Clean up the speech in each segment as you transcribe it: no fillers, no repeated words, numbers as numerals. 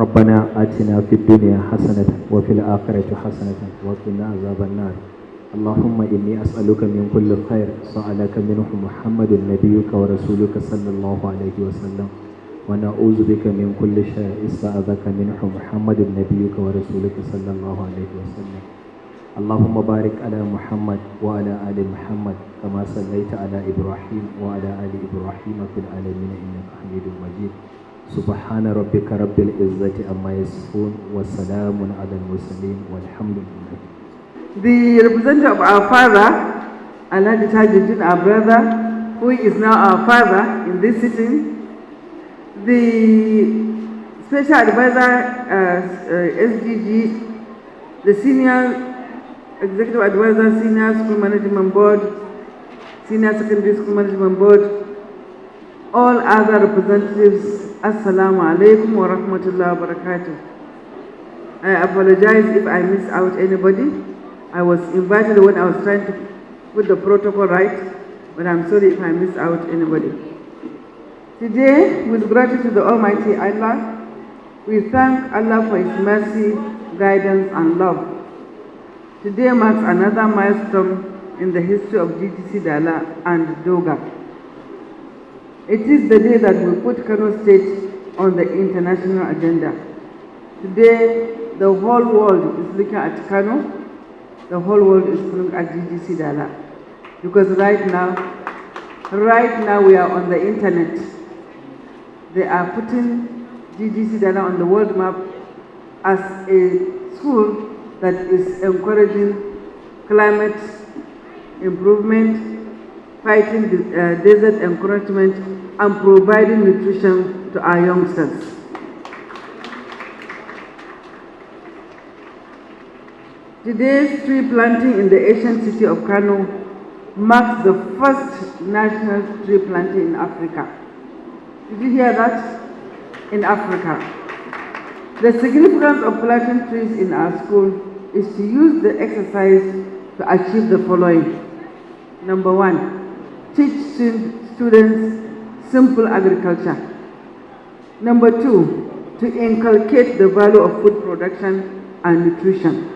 ربنا آتنا في الدنيا حسنة وفي الآخرة حسنة وقنا عذاب النار اللهم إني أسألك من كل خير سألك منه محمد نبيك ورسولك صلى الله عليه وسلم ونعوذ بك من كل شيء استعاذك منه محمد نبيك ورسولك صلى الله عليه وسلم اللهم بارك على محمد وعلى آل محمد كما صليت على إبراهيم وعلى آل إبراهيم في العالمين إنك حميد مجيد سبحان ربك رب العزة عما يصفون وسلام على المرسلين والحمد لله. The representative of our father, Alhaji Tajuddin, our brother, who is now our father in this sitting, the special advisor, SDG, the senior executive advisor, senior school management board, senior secondary school management board, all other representatives, Assalamu alaikum wa rahmatullahi wa barakatuh. I apologize if I miss out anybody. I was invited when I was trying to put the protocol right, but I'm sorry if I miss out anybody. Today, with gratitude to the Almighty Allah, we thank Allah for His mercy, guidance, and love. Today marks another milestone in the history of GTC Dala and Dogaa. It is the day that we put Kano State on the international agenda. Today, the whole world is looking at Kano. The whole world is looking at GTC Dala. Because right now we are on the internet. They are putting GTC Dala on the world map as a school that is encouraging climate improvement, fighting desert encroachment, and providing nutrition to our youngsters. Today's tree planting in the ancient city of Kano marks the first national tree planting in Africa. Did you hear that? In Africa. The significance of planting trees in our school is to use the exercise to achieve the following. Number one, teach students simple agriculture. Number two, to inculcate the value of food production and nutrition.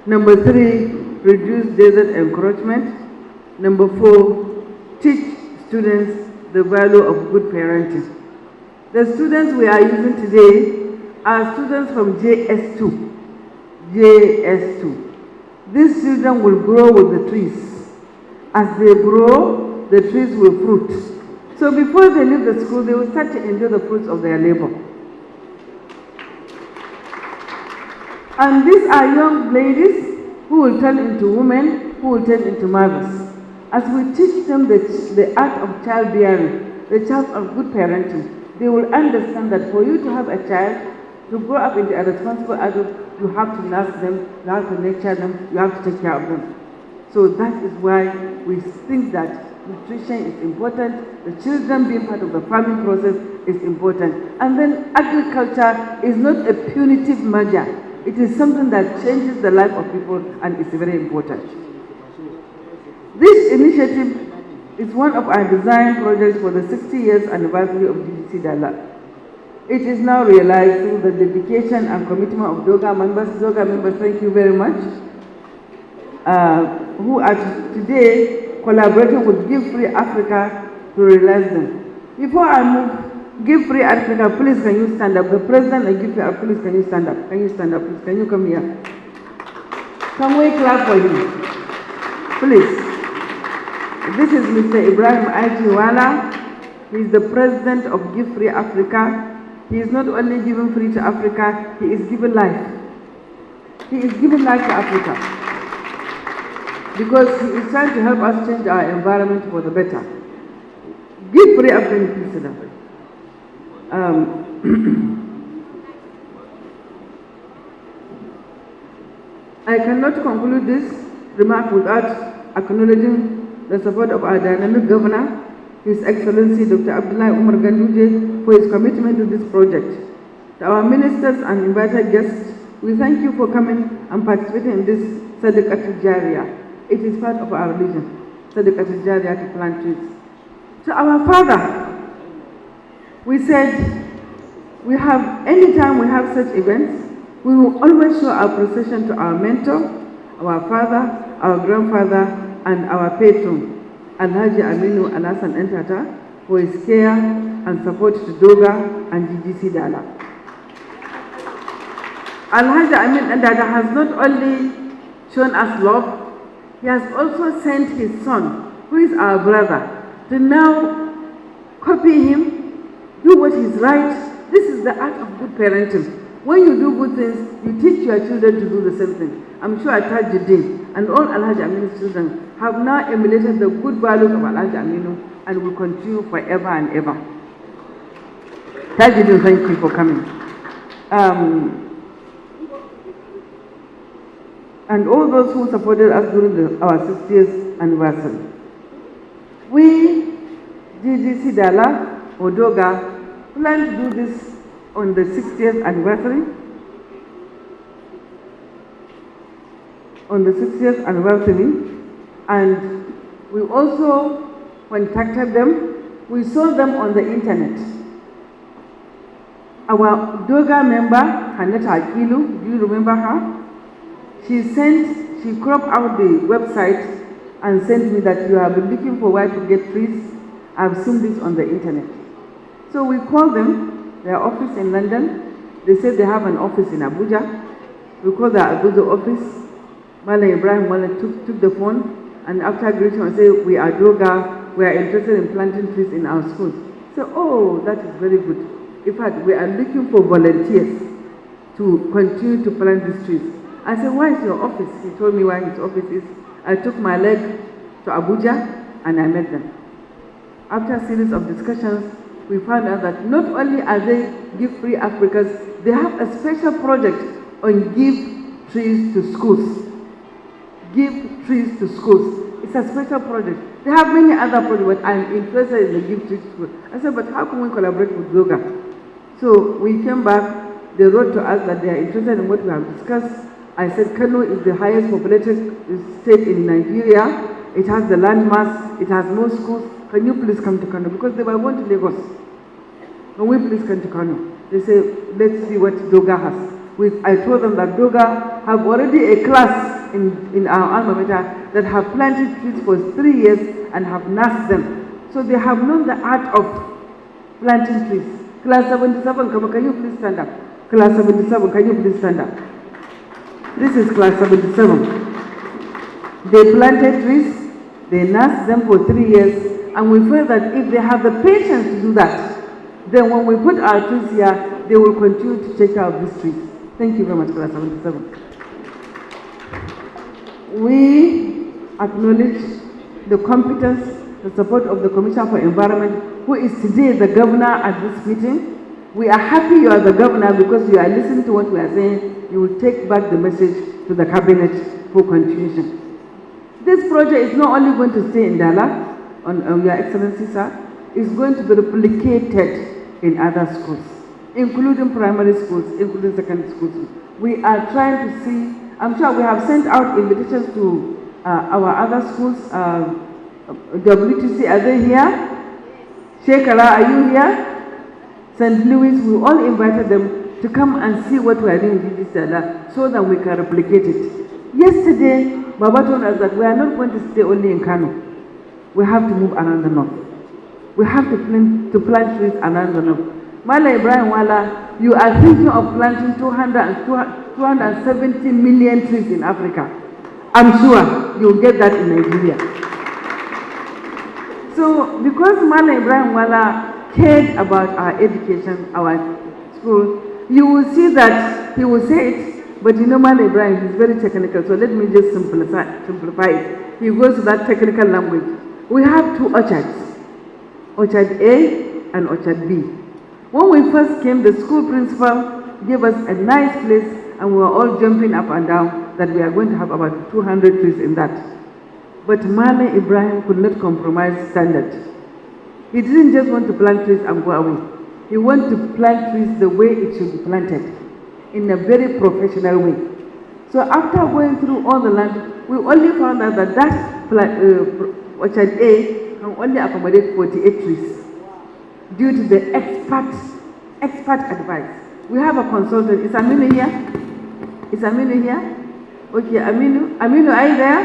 Number three, reduce desert encroachment. Number four, teach students the value of good parenting. The students we are using today are students from JS2. JS2. These children will grow with the trees. As they grow, the trees will fruit. So before they leave the school, they will start to enjoy the fruits of their labor. And these are young ladies who will turn into women, who will turn into mothers. As we teach them the art of childbearing, the art of good parenting, they will understand that for you to have a child, to grow up into a responsible adult, you have to nurse them, you have to nurture them, you have to take care of them. So that is why we think that nutrition is important, the children being part of the farming process is important. And then agriculture is not a punitive measure. It is something that changes the life of people and is very important. This initiative is one of our design projects for the 60 years anniversary of GTC Dala. It is now realized through the dedication and commitment of Dogaa members. Dogaa members, thank you very much, who are today collaborating with Give Free Africa to realize them. Before I move, Give Free Africa, please can you stand up? The president and Give Free Africa, please can you stand up? Can you stand up, please? Can you come here? Can we clap for him? Please. This is Mr. Ibrahim Ajiwala. He is the president of Give Free Africa. He is not only giving free to Africa, he is giving life. He is giving life to Africa. Because he is trying to help us change our environment for the better. Give Free Africa, please sit down. I cannot conclude this remark without acknowledging the support of our dynamic governor, His Excellency Dr. Abdullahi Umar Ganduje, for his commitment to this project. To our ministers and invited guests, we thank you for coming and participating in this Sadaqatul Jariyah. It is part of our religion, Sadaqatul Jariyah, to plant trees. To our father, we said, Anytime we have such events, we will always show our appreciation to our mentor, our father, our grandfather, and our patron, Alhaji Aminu Alasan Entata, for his care and support to Dogaa and GGC Dala. Alhaji Amin Entata has not only shown us love, he has also sent his son, who is our brother, to now copy him, do what is right. This is the art of good parenting. When you do good things, you teach your children to do the same thing. I'm sure Tajuddin and all Alhaji Aminu's children have now emulated the good values of Alhaji Aminu and will continue forever and ever. Tajuddin, thank you for coming. And all those who supported us during our 60th anniversary. We, GGC Dala or Dogaa, plan to do this on the 60th anniversary. And we also contacted them. We saw them on the internet. Our Dogaa member, Haneta Akilu, do you remember her? She cropped out the website and sent me that you have been looking for where to get trees. I've seen this on the internet. So we called them, their office in London. They said they have an office in Abuja. We called their Abuja office. Mala Ibrahim Wala took the phone, and after greeting us, said, we are Dogaa, we are interested in planting trees in our schools. So, oh, that is very good. In fact, we are looking for volunteers to continue to plant these trees. I said, why is your office? He told me where his office is. I took my leg to Abuja and I met them. After a series of discussions, we found out that not only are they Give Free Africans, they have a special project on Give Trees to Schools. Give Trees to Schools. It's a special project. They have many other projects, but I'm interested in the Give Trees to Schools. I said, but how can we collaborate with Dogaa? So we came back, they wrote to us that they are interested in what we have discussed. I said, Kano is the highest populated state in Nigeria. It has the landmass, it has more schools. Can you please come to Kano? Because they were going to Lagos. Can we please come to Kano? They say, let's see what Dogaa has. I told them that Dogaa have already a class in our alma mater that have planted trees for 3 years and have nursed them. So they have known the art of planting trees. Class 77, can you please stand up? Class 77, can you please stand up? This is class 77. They planted trees, they nursed them for 3 years, and we feel that if they have the patience to do that, then when we put our trees here, they will continue to take care of these trees. Thank you very much, class 77. We acknowledge the competence, the support of the Commissioner for Environment, who is today the governor at this meeting. We are happy you are the governor because you are listening to what we are saying. You will take back the message to the cabinet for continuation. This project is not only going to stay in Dala, on Your Excellency, sir, it's going to be replicated in other schools, including primary schools, including secondary schools. We are trying to see, I'm sure we have sent out invitations to our other schools. WTC, are they here? Shekara, are you here? St. Louis, we all invited them to come and see what we are doing in this area so that we can replicate it. Yesterday, Baba told us that we are not going to stay only in Kano. We have to move around the north. We have to plant trees around the north. Mala Ibrahim Wala, you are thinking of planting 270 million trees in Africa. I'm sure you will get that in Nigeria. So, because Mala Ibrahim Wala cared about our education, our school, you will see that he will say it, but you know Mala Ibrahim is very technical, so let me just simplify it. He goes to that technical language. We have 2 orchards, Orchard A and Orchard B. When we first came, the school principal gave us a nice place and we were all jumping up and down that we are going to have about 200 trees in that. But Mala Ibrahim could not compromise standard. He didn't just want to plant trees and go away. He wanted to plant trees the way it should be planted, in a very professional way. So after going through all the land, we only found out that Orchard A can only accommodate 48 trees due to the expert expert advice. We have a consultant. Is Aminu here? Is Aminu here? Okay, Aminu, are you there?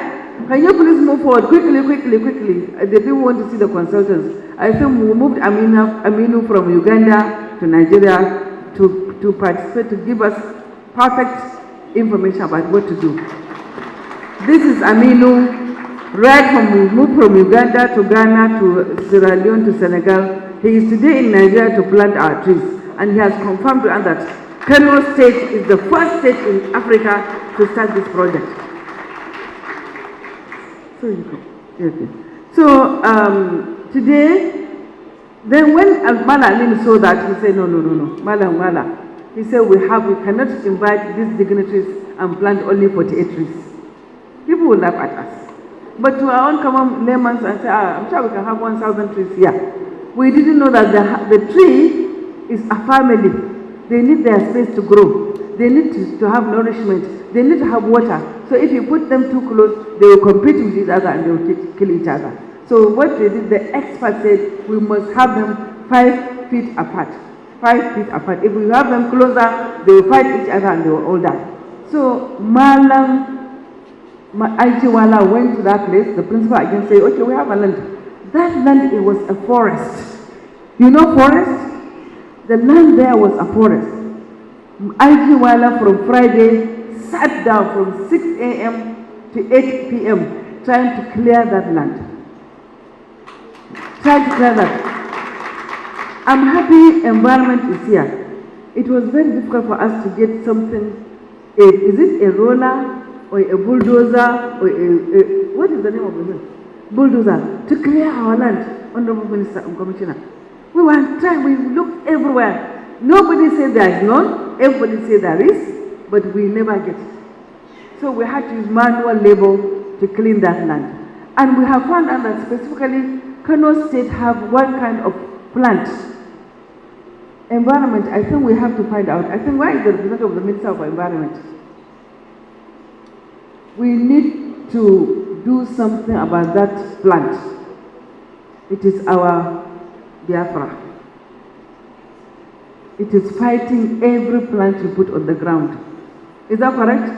Can you please move forward quickly? The people want to see the consultants. I think we moved Aminu from Uganda to Nigeria to participate, to give us perfect information about what to do. This is Aminu, we moved from Uganda to Ghana to Sierra Leone to Senegal. He is today in Nigeria to plant our trees, and he has confirmed to us that Kano State is the first state in Africa to start this project. So today, then when Mala Amin saw that, he said, no, Mala. He said, we cannot invite these dignitaries and plant only 48 trees. People will laugh at us. But to our own common laymen and say, I'm sure we can have 1,000 trees here. We didn't know that the tree is a family. They need their space to grow. They need to have nourishment. They need to have water. So if you put them too close, they will compete with each other and they will kill each other. So what they did, the expert said, we must have them 5 feet apart. 5 feet apart. If we have them closer, they will fight each other and they will all die. So Malam Aijiwala went to that place. The principal again said, okay, we have a land. That land, it was a forest. You know forest? The land there was a forest. Aijiwala from Friday sat down from 6 a.m. to 8 p.m. trying to clear that land. Trying to clear that. I'm happy environment is here. It was very difficult for us to get something, is it a roller or a bulldozer or what is the name of the thing? Bulldozer, to clear our land, Honorable Minister and Commissioner. We were trying, we looked everywhere. Nobody said there is none, everybody said there is, but we never get it. So we had to use manual labor to clean that land. And we have found out that specifically, Kano State have one kind of plant. Environment, I think we have to find out. I think where is the representative of the Minister of Environment? We need to do something about that plant. It is our Biafra. It is fighting every plant you put on the ground. Is that correct?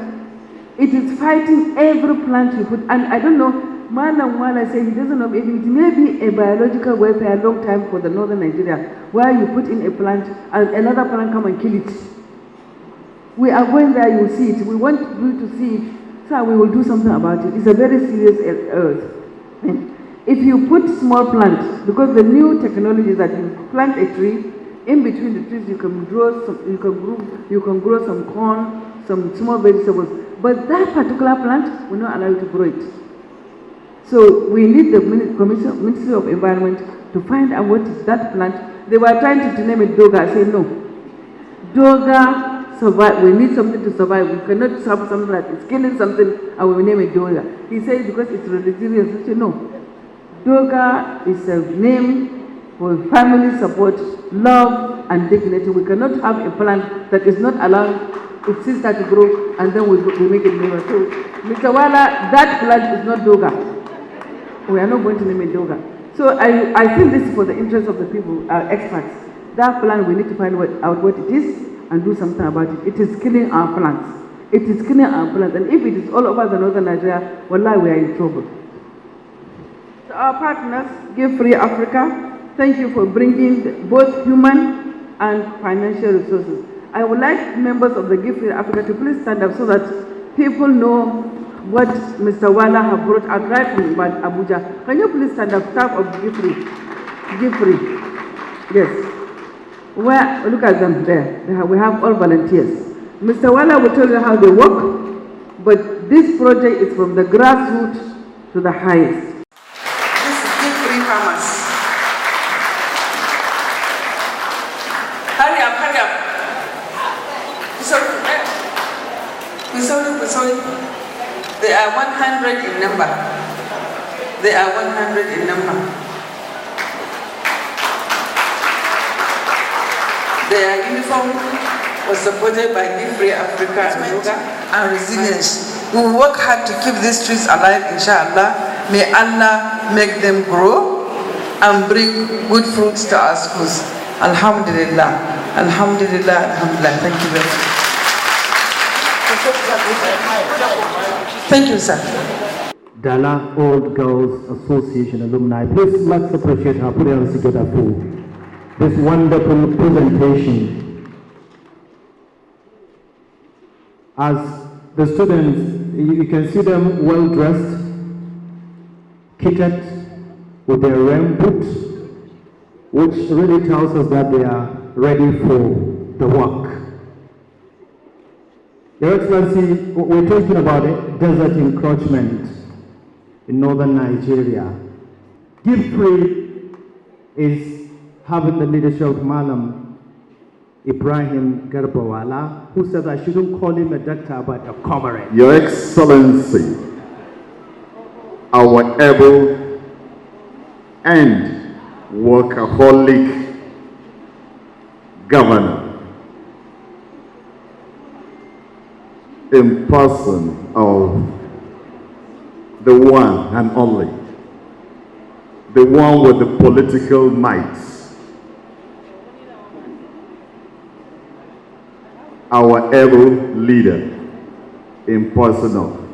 It is fighting every plant you put, and I don't know, Malam Wala said he doesn't know, maybe it may be a biological warfare a long time for the northern Nigeria, where you put in a plant and another plant come and kill it. We are going there, you will see it. We want you to see it, so we will do something about it. It's a very serious earth. If you put small plants, because the new technology is that you plant a tree, in between the trees you can grow some corn, some small vegetables, but that particular plant will not allow you to grow it. So we need the Ministry of Environment to find out what is that plant. They were trying to name it Dogaa. I said no. Dogaa survive. We need something to survive. We cannot have something that is killing something and we will name it Dogaa. He said because it's resilient. I said no. Dogaa is a name for family support, love and dignity. We cannot have a plant that is not allowing its sister to grow and then we make it name. So Mr. Wala, that plant is not Dogaa. We are not going to name it Dogaa. So I think this is for the interest of the people, experts. That plant, we need to find out what it is and do something about it. It is killing our plants. It is killing our plants. And if it is all over the northern Nigeria, wallah, we are in trouble. To our partners, Give Free Africa, thank you for bringing both human and financial resources. I would like members of the Give Free Africa to please stand up so that people know what Mr. Wala have brought out right from Abuja. Can you please stand up, staff of Give Free? Give Free. Yes. Where, look at them there. We have all volunteers. Mr. Wala will tell you how they work, but this project is from the grassroots to the highest. This is Give Free Farmers. Hurry up, hurry up. Sorry. They are 100 in number. They are 100 in number. Their uniform was supported by Give Free Africa and resilience. We will work hard to keep these trees alive, inshallah. May Allah make them grow and bring good fruits to our schools. Alhamdulillah. Alhamdulillah, alhamdulillah. Thank you very much. Thank you, sir. Dala Old Girls Association alumni. Please let's appreciate her. Put your hands together for this wonderful presentation. As the students, you can see them well dressed, kitted with their rain boots, which really tells us that they are ready for the work. Your Excellency, we're talking about desert encroachment in northern Nigeria. Give Free is having the leadership of Malam Ibrahim Garbawala, who said I shouldn't call him a doctor but a comrade. Your Excellency, our able and workaholic governor, in person of the one and only, the one with the political might, our able leader, in person of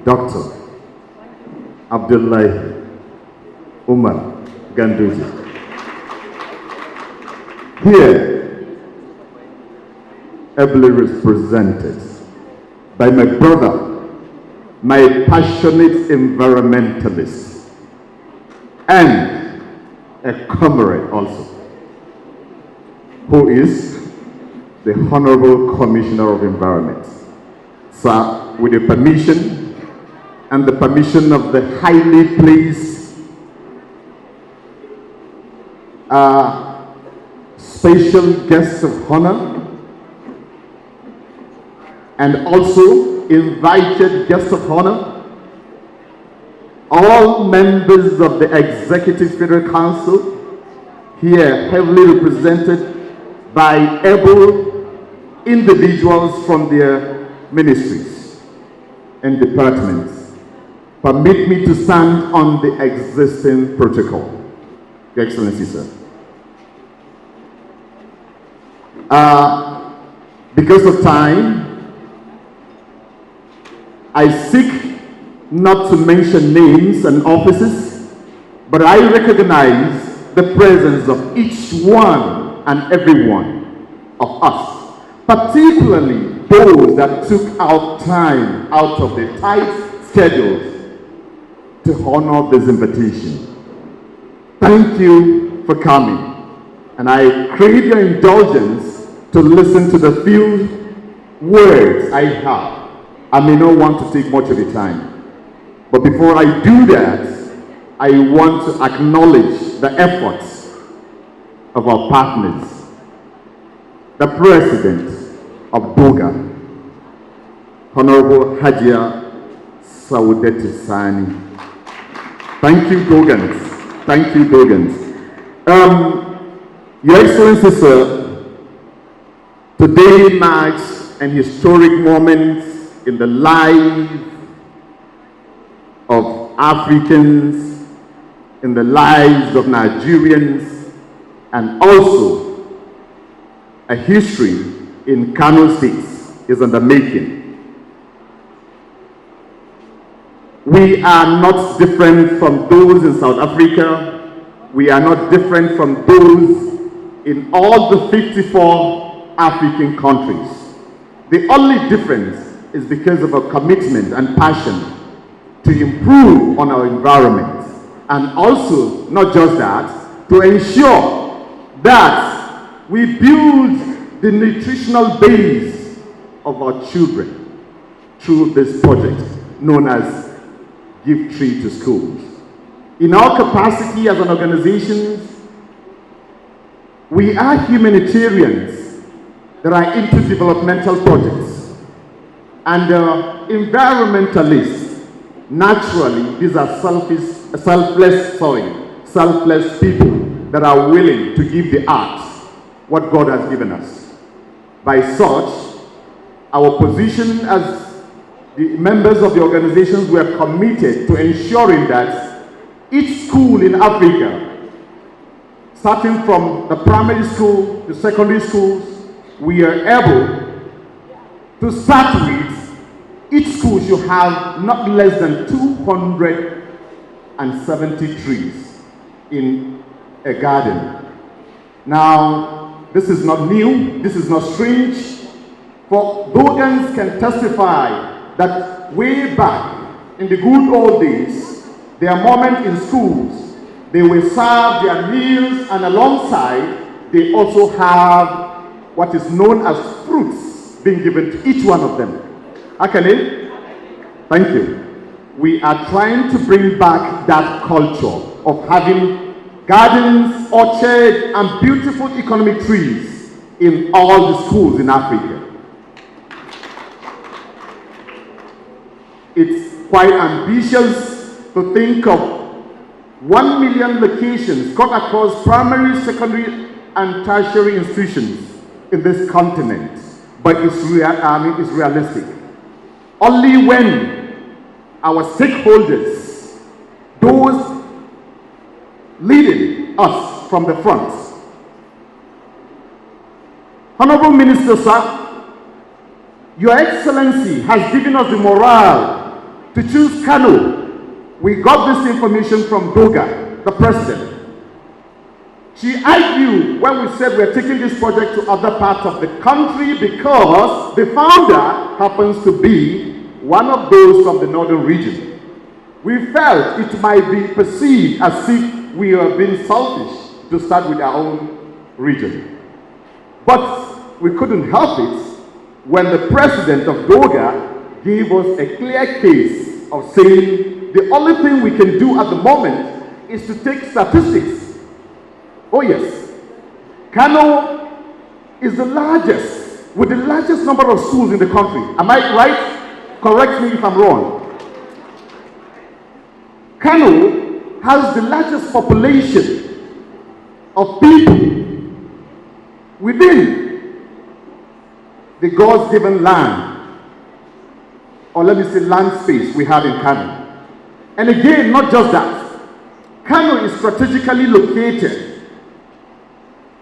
Dr. Abdullahi Umar Ganduzi. Here, ably represented by my brother, my passionate environmentalist, and a comrade also, who is the Honorable Commissioner of Environment. Sir, with the permission and the permission of the highly pleased special guests of honor, and also invited guests of honor, all members of the Executive Federal Council, here heavily represented by able individuals from their ministries and departments. Permit me to stand on the existing protocol. Your Excellency, sir. Because of time, I seek not to mention names and offices, but I recognize the presence of each one and every one of us, particularly those that took out time out of their tight schedules to honor this invitation. Thank you for coming, and I crave your indulgence to listen to the few words I have. I may not want to take much of your time, but before I do that, I want to acknowledge the efforts of our partners, the President of Dogaa, Honorable Hajia Saudeti Sani. Thank you, Dogans. Thank you, Dogans. Your Excellency, sir, today marks an historic moment in the life of Africans, in the lives of Nigerians, and also a history in Kano State is in the making. We are not different from those in South Africa. We are not different from those in all the 54 African countries. The only difference is because of our commitment and passion to improve on our environment, and also, not just that, to ensure that we build the nutritional base of our children through this project known as Give Tree to Schools. In our capacity as an organization, we are humanitarians that are into developmental projects. And environmentalists, naturally, these are selfless people that are willing to give the earth what God has given us. By such, our position as the members of the organizations were committed to ensuring that each school in Africa starting from the primary school, the secondary schools, we are able to start with, each school should have not less than 270 trees in a garden. Now, this is not new, this is not strange, for Dogans can testify that way back in the good old days, there are moments in schools, they will serve their meals, and alongside, they also have what is known as fruits being given to each one of them. Akane? Thank you. We are trying to bring back that culture of having gardens, orchards, and beautiful economic trees in all the schools in Africa. It's quite ambitious to think of 1 million locations cut across primary, secondary, and tertiary institutions in this continent, but it's realistic. Only when our stakeholders, those leading us from the front. Honorable Minister, sir, Your Excellency has given us the morale to choose Kano. We got this information from Dogaa, the president. She argued when we said we're taking this project to other parts of the country because the founder happens to be one of those from the northern region. We felt it might be perceived as if we are being selfish to start with our own region. But we couldn't help it when the president of Dogaa gave us a clear case of saying the only thing we can do at the moment is to take statistics. Oh yes, Kano is the largest, with the largest number of schools in the country. Am I right? Correct me if I'm wrong. Kano has the largest population of people within the God's given land, or let me say land space we have in Kano. And again, not just that. Kano is strategically located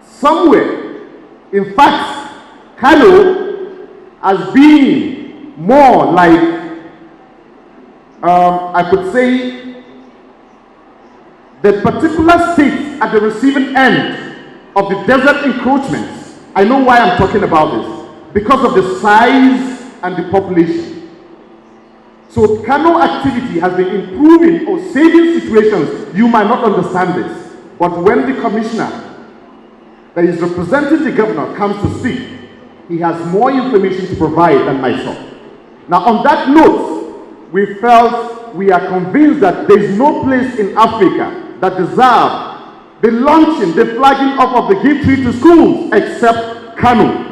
somewhere. In fact, Kano has been more like, I could say, the particular state at the receiving end of the desert encroachments. I know why I'm talking about this. Because of the size and the population. So Kano activity has been improving or saving situations. You might not understand this, but when the commissioner that is representing the governor comes to speak, he has more information to provide than myself. Now on that note, we felt, we are convinced that there is no place in Africa that deserves the launching, the flagging up of the gift tree to schools except Kano.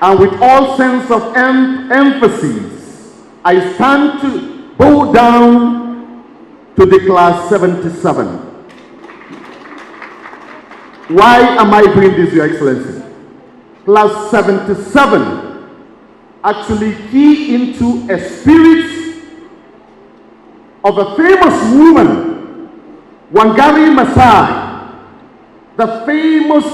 And with all sense of emphasis, I stand to bow down to the class 77. Why am I doing this, Your Excellency? Class 77 actually key into a spirit of a famous woman, Wangari Maathai, the famous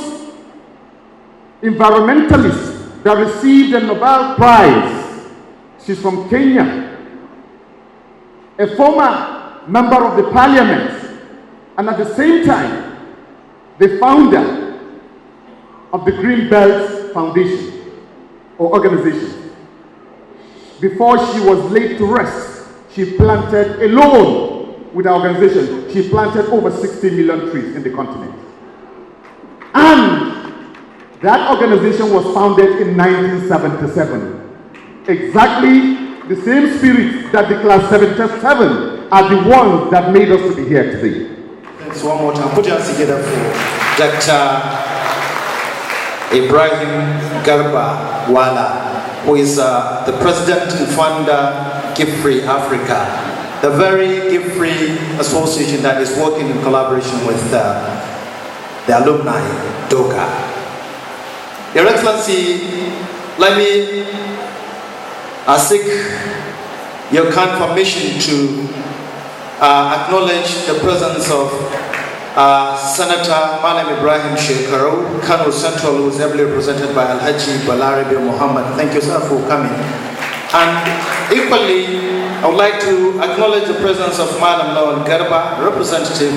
environmentalist that received a Nobel Prize. She's from Kenya, a former member of the parliament, and at the same time, the founder of the Green Belt Foundation or organization. Before she was laid to rest, she planted alone with our organization, she planted over 60 million trees in the continent. And that organization was founded in 1977. Exactly the same spirit that the class 77 are the ones that made us to be here today. Thanks one more time. Put your hands together for Dr. Ibrahim Garba Wala, who is the president and founder Gift Free Africa, the very Gift Free association that is working in collaboration with the alumni Dogaa. Your Excellency, let me seek your kind permission to acknowledge the presence of Senator Malam Ibrahim Shekaru, Kano Central, who is ably represented by Alhaji Balarabe Muhammad. Thank you, sir, for coming. And equally, I would like to acknowledge the presence of Madam Lawal Garba, representative,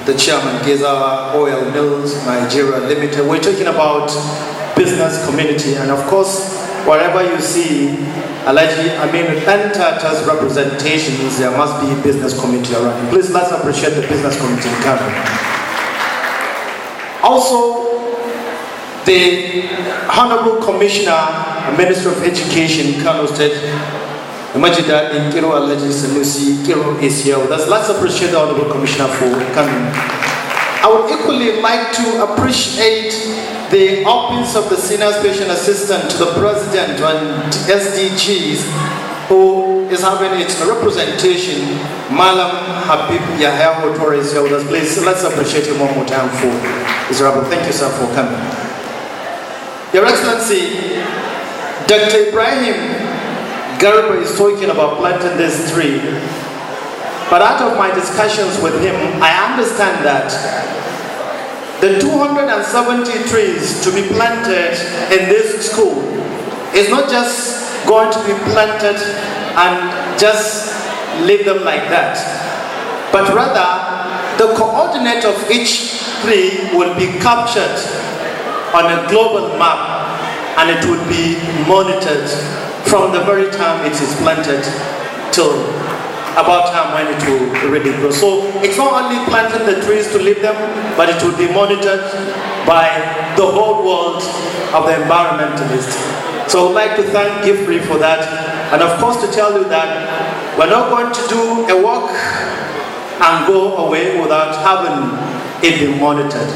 the chairman, Gezawa Oil Mills Nigeria Limited. We're talking about business community, and of course, wherever you see Tata's representations, there must be business community around. Please let's appreciate the business community in Kano. Also, the Honorable Commissioner, Minister of Education, Kano State, Majida Kiro Alhaji Sanusi Kiro is here with us. Let's appreciate the Honorable Commissioner for coming. I would equally like to appreciate the office of the Senior Special Assistant to the President on SDGs, who is having its representation, Malam Habib Yahya Hotor is here with us. Please, let's appreciate him one more time for his rapport. Thank you, sir, for coming. Your Excellency, Dr. Ibrahim Garba is talking about planting this tree, but out of my discussions with him, I understand that the 270 trees to be planted in this school is not just going to be planted and just leave them like that, but rather the coordinate of each tree will be captured on a global map, and it would be monitored from the very time it is planted till about time when it will really grow. So it's not only planting the trees to leave them, but it will be monitored by the whole world of the environmentalists. So I would like to thank Gifrey for that, and of course to tell you that we're not going to do a walk and go away without having it be monitored.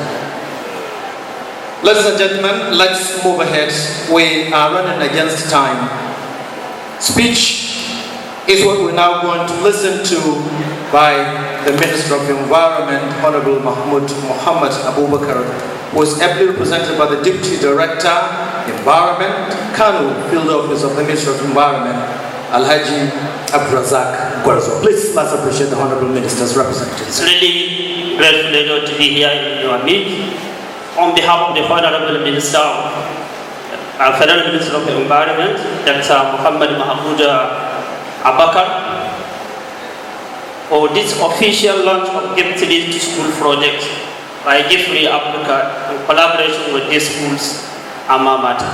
Ladies and gentlemen, let's move ahead. We are running against time. Speech is what we're now going to listen to by the Minister of Environment, Honorable Muhammad Abubakar, who is ably represented by the Deputy Director, Environment, Kano, Field Office of the Minister of Environment, Alhaji Abdrazak Gwarzo. Please, let's appreciate the Honorable Minister's representatives. It's really great pleasure to be here in your midst. On behalf of the Honorable Minister, Federal Minister of Environment, Dr. Muhammad Abubakar, for this official launch of Get Trees to School project by Gifrey Africa in collaboration with the school's alma mater.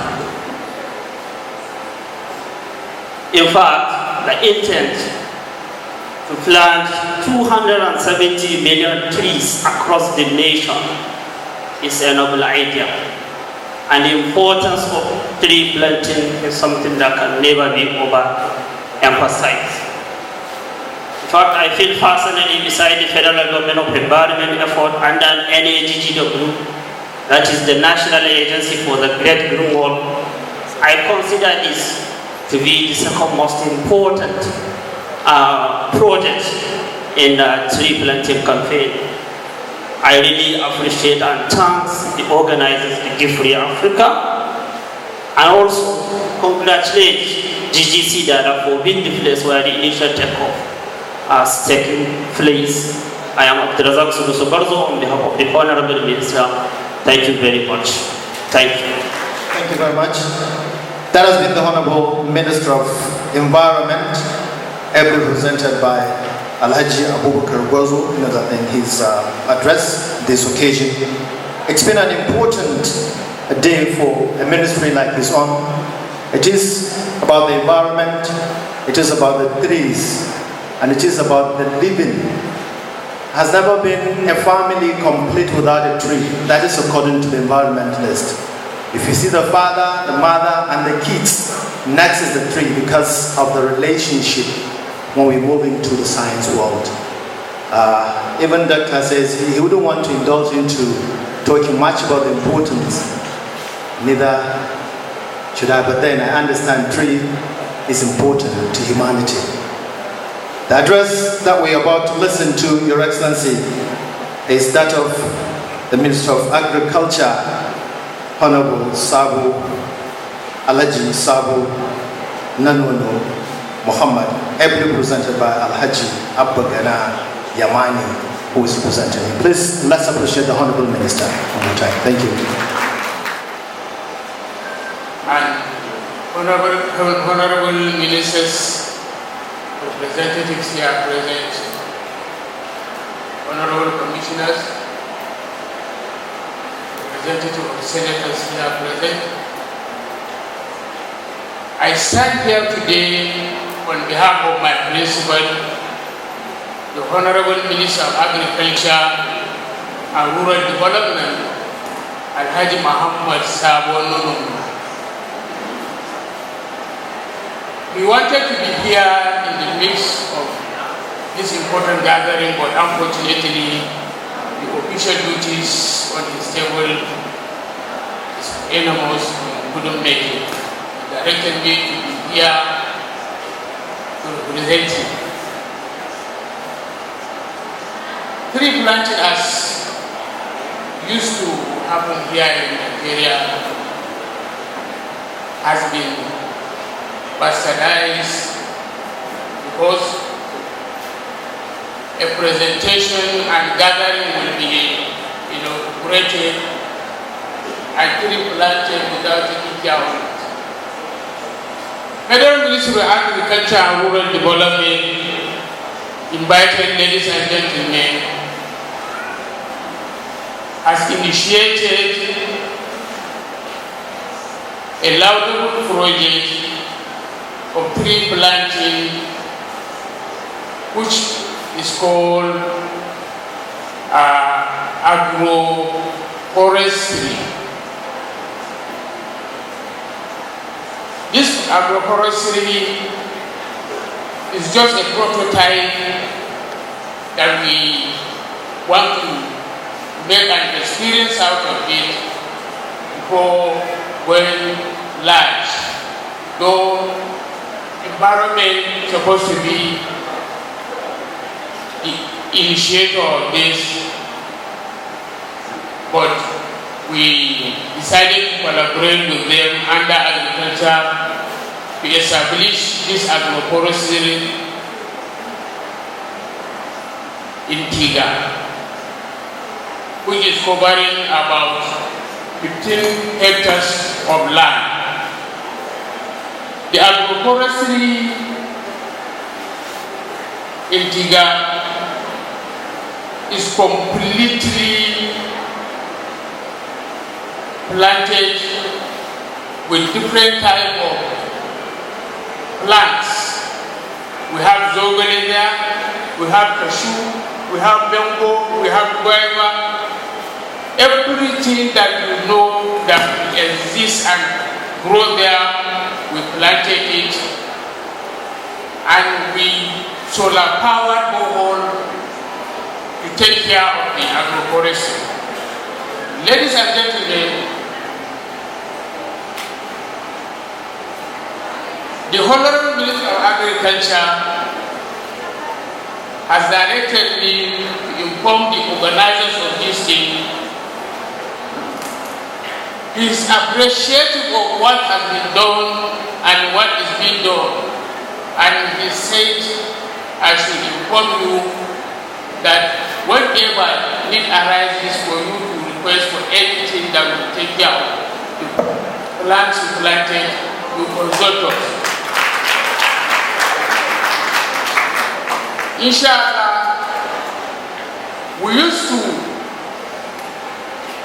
In fact, the intent to plant 270 million trees across the nation is a noble idea. And the importance of tree planting is something that can never be overemphasized. In fact, I feel personally beside the Federal Government of Environment effort under NAGGW, that is the National Agency for the Great Green Wall. I consider this to be the second most important project in the tree planting campaign. I really appreciate and thanks the organizers, the Gifrey Africa, and also congratulate GGC Dada for being the place where the initial takeoff has taken place. I am Abdrazak Sudusobarzo on behalf of the Honorable Minister. Thank you very much. Thank you. Thank you very much. That has been the Honorable Minister of Environment, ably represented by Alhaji Abubakar Gwarzo in his address this occasion. It's been an important day for a ministry like this one. It is about the environment, it is about the trees, and it is about the living. Has never been a family complete without a tree. That is according to the environmentalist. If you see the father, the mother, and the kids, next is the tree because of the relationship when we move into the science world. Even Doctor says he wouldn't want to indulge into talking much about the importance. Neither should I, but then I understand tree is important to humanity. The address that we are about to listen to, Your Excellency, is that of the Minister of Agriculture, Honorable Sabo, Alhaji Sabo Nanono Muhammad, ably represented by Alhaji Abbagana Yamani who is representing me. Please, let's appreciate the Honorable Minister one more time. Thank you. And honorable ministers, representatives here present, honorable commissioners, representative of senators here present. I stand here today on behalf of my principal, the Honorable Minister of Agriculture and Rural Development, Alhaji Muhammad Sabo Nunum. We wanted to be here in the midst of this important gathering, but unfortunately, the official duties on his table is enormous and couldn't make it. He directed me to be here to represent him. Tree planting, as used to happen here in Nigeria, has been bastardized because a presentation and gathering will be created and tree planted without taking care of it. Federal Ministry of Agriculture and Rural Development invited ladies and gentlemen has initiated a laudable project of tree planting, which is called agroforestry. This agroforestry is just a prototype that we want to make an experience out of it before going large. Though environment is supposed to be the initiator of this, but we decided to collaborate with them under agriculture to establish this agroforestry in Tiga, which is covering about 15 hectares of land. The agroforestry in Tiga is completely planted with different type of plants. We have zogale there, we have cashew, we have mango, we have guava. Everything that you know that exists and grow there, we planted it, and we solar powered borehole to take care of the agroforestry. Ladies and gentlemen, the Honorable Minister of Agriculture has directed me to inform the organizers of this thing. He is appreciative of what has been done and what is being done. And he said, I should inform you that whatever need arises for you to request for anything that will take care of the plants you planted, you consult us. Inshallah, we used to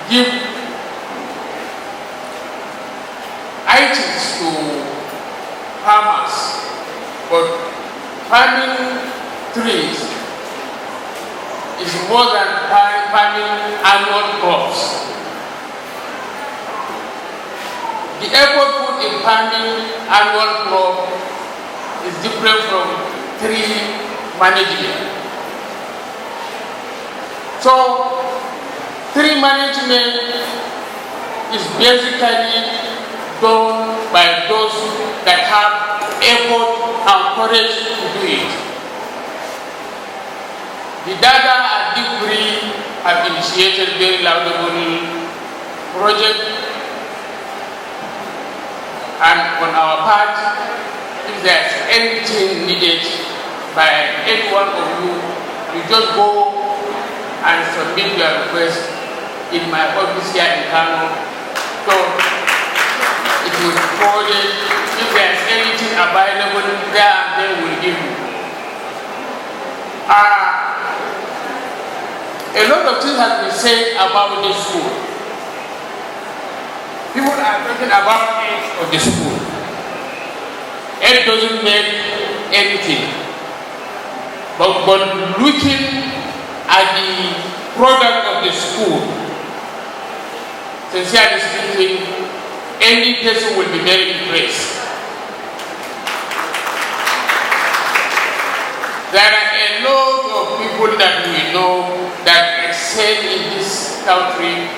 give items to farmers, but farming trees is more than farming annual crops. The effort put in farming annual crop is different from tree management. So, tree management is basically done by those that have effort and courage to do it. The Dogaa and Gifree have initiated very laudable project, and on our part, if there's anything needed by any one of you, you just go and submit their request in my office here in Kano. So it will be forwarded. If there is anything available there, and then we'll give you. A lot of things have been said about this school. People are talking about age of the school. It doesn't make anything. But looking at the product of the school, sincerely speaking, any person will be very impressed. There are a lot of people that we know that excel in this country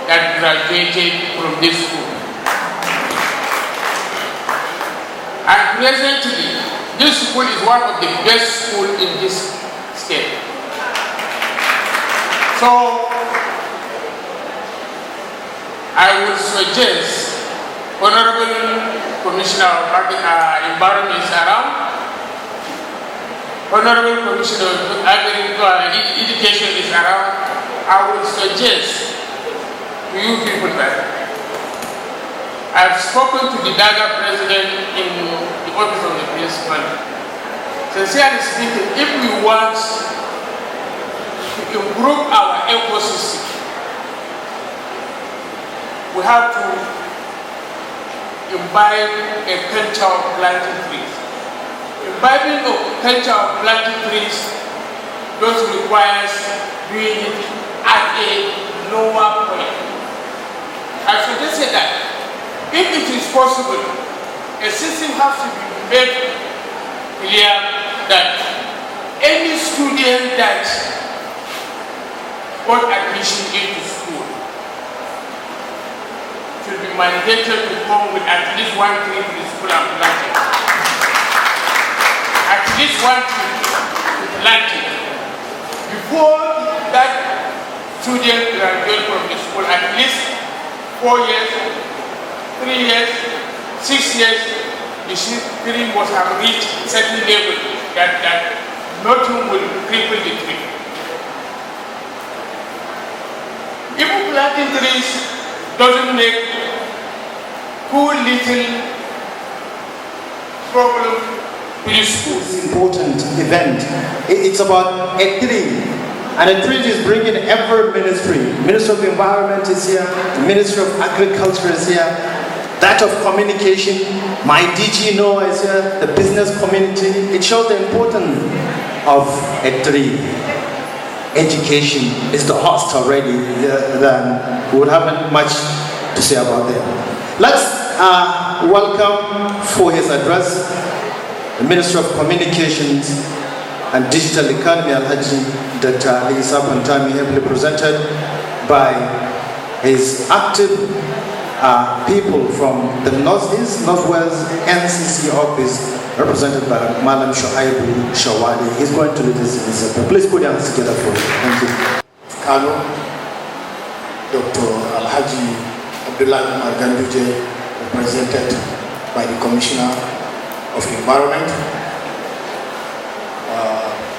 that graduated from this school. And presently, this school is one of the best schools in this state. So, I would suggest Honorable Commissioner of Environment is around, Honorable Commissioner of Education is around. I would suggest to you people that I've spoken to the Dogaa president in the office of the principal. Sincerely speaking, if we want to improve our ecosystem, we have to imbibe a culture of planting trees. Imbibing of culture of planting trees does requires doing it at a lower point. I should just say that if it is possible, a system has to be made clear that any student that got admission into school should be mandated to come with at least one tree to the school and plant it. At least one tree to plant it. Before that student graduates from the school, at least 4 years, 3 years, 6 years, the tree must have reached a certain level that nothing will cripple the tree. Even planting trees doesn't make too little problem to the school. It's an important event. It's about a tree. And a tree is bringing every ministry. Ministry of Environment is here, the Ministry of Agriculture is here, that of communication, my DG Noah is here, the business community. It shows the importance of a tree. Education is the host already, then we would have much to say about that. Let's welcome for his address the Minister of Communications and Digital Economy, Alhaji Dr. Isa Pantami, heavily presented by his active people from the Northeast, Northwest NCC office, represented by Malam Shoaibu Shawali. He's going to lead us in this sector. Please put your hands together for him. Thank you. Kano, Dr. Alhaji Abdullah Marganduje, represented by the Commissioner of Environment,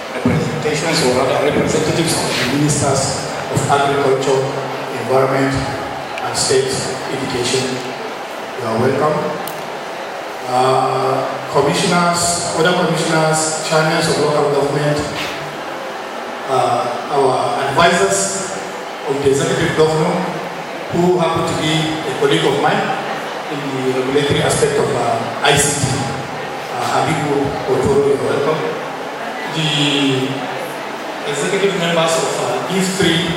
representations or other representatives of the Ministers of Agriculture, Environment, and State Education. You are welcome. Commissioners, other commissioners, chairmen of local government, our advisors of the executive governor, who happen to be a colleague of mine in the regulatory aspect of ICT. Habibu Otoro, you are welcome. The executive members of Give Free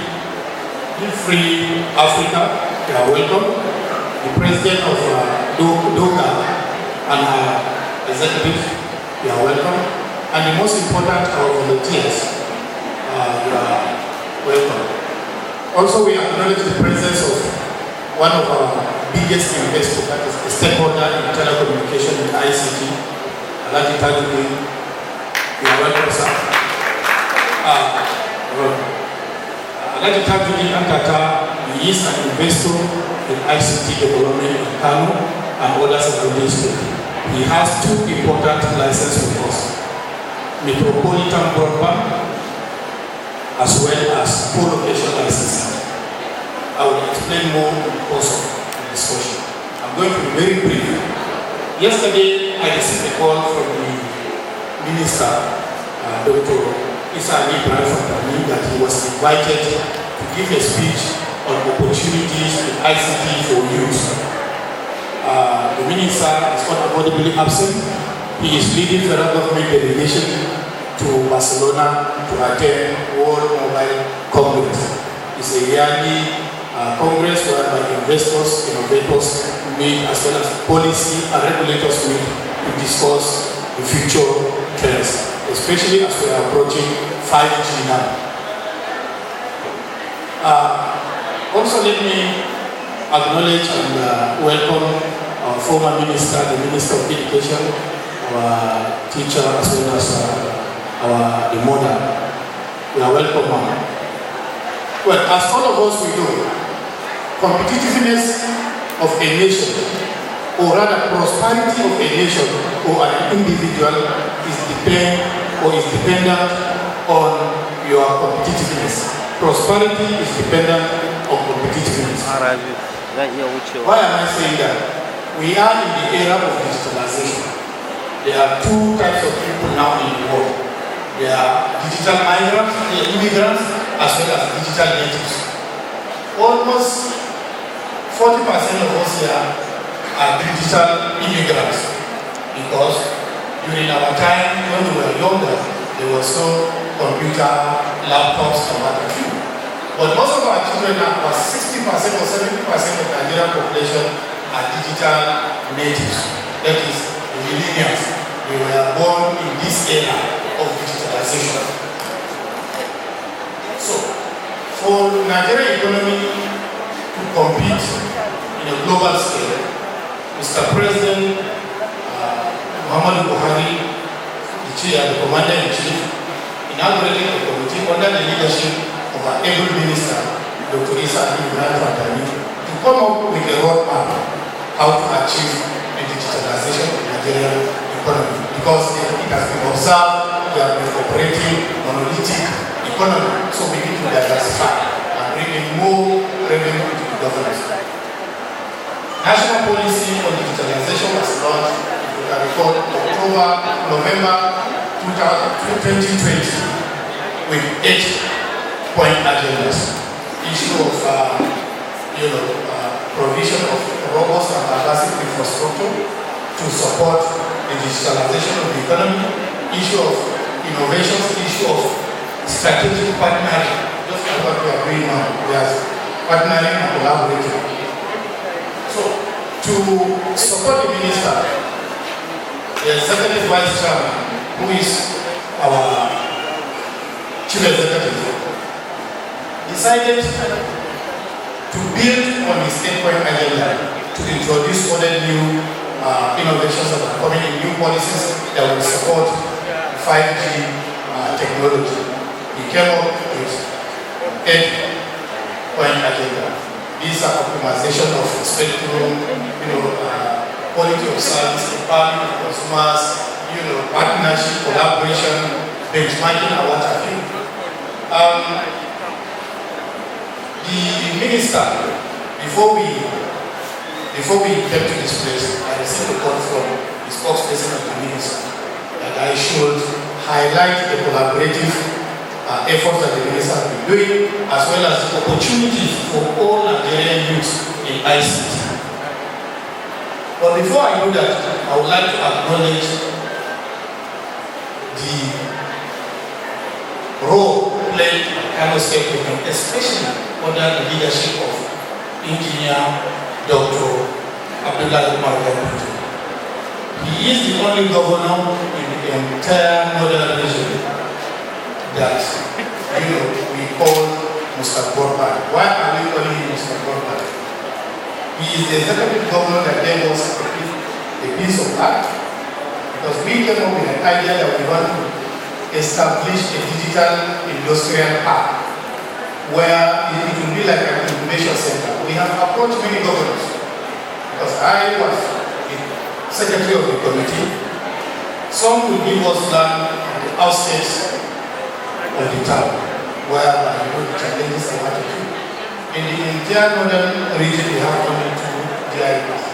Africa, you are welcome. The president of Dogaa and our executive, you are welcome. And the most important, our volunteers, you are welcome. Also, we acknowledge the presence of one of our biggest investors, that is a stakeholder in telecommunication and ICT, Alhaji Tajuddin. You are welcome, sir. Alhaji Tajuddin Ankata, he is an investor in ICT development in Kano and other surrounding states. He has two important licenses with us: Metropolitan Broadband as well as co-location licensing. I will explain more in the course of the discussion. I'm going to be very brief. Yesterday, I received a call from the Minister, Dr. Issa Ali Ibrahim, that he was invited to give a speech on opportunities in ICT for youth. The Minister is unavoidably absent. He is leading the federal government delegation to Barcelona to attend World Mobile Congress. It's a yearly Congress whereby investors, innovators meet, as well as policy and regulators meet to discuss the future trends, especially as we are approaching 5G now. Also, let me acknowledge and welcome our former minister, the Minister of Education, our teacher, as well as the mother. We are welcome, ma'am. Well, as all of us we know, competitiveness of a nation, or rather prosperity of a nation or an individual is dependent on your competitiveness. Prosperity is dependent on competitiveness. Why am I saying that? We are in the era of digitalization. There are two types of people now in the world. There are digital migrants, immigrants, as well as digital natives. Almost 40% of us here are digital immigrants, because during our time when we were younger, there was no computer, laptops, and what have you. But most of our children now, about 60% or 70% of the Nigerian population are digital natives. That is, the millennials. They were born in this era of digitalization. So, for the Nigerian economy to compete in a global scale, Mr. President Muhammadu Buhari, the Commander-in-Chief, inaugurated a committee under the leadership of our able minister, Dr. Issa Ali Ibrahim, to come up with a roadmap how to achieve the digitalization of the Nigerian economy. Because it has been observed we have been operating monolithic economy, so we need to diversify and bring in more revenue to the government. National policy on digitalization was launched, if you can recall, November 2020 with 8-point agendas. Issue of provision of robust and pervasive infrastructure to support the digitalization of the economy, issue of innovations, issue of strategic partnership, just like what we are doing now. We are partnering and collaborating. So, to support the minister, the executive vice chairman, who is our chief executive, decided to build on his 8-point agenda to introduce other new innovations that are coming in, new policies that will support 5G technology. He came up with 8-point agenda. These are optimization of spectrum, quality of service, empowerment of consumers, partnership, collaboration, benchmarking, and what have you. The minister, before we came to this place, I received a call from the spokesperson of the minister that I should highlight the collaborative efforts that the minister has been doing, as well as the opportunities for all Nigerian youth in ICT. But before I do that, I would like to acknowledge the role played by Kano State Government, especially under the leadership of Engineer Dr. Abdullah Umar Gambit. He is the only governor in the entire northern region that we call Mr. Borba. Why are we calling him Mr. Borba? He is the executive governor that gave us a piece of art, because we came up with an idea that we want to establish a digital industrial park where it will be like an incubation center. We have approached many governors, because I was the secretary of the committee. Some will give us land at the outskirts of the town. whereby the challenges are what to do. In the entire northern region, we have only 2 GIPs.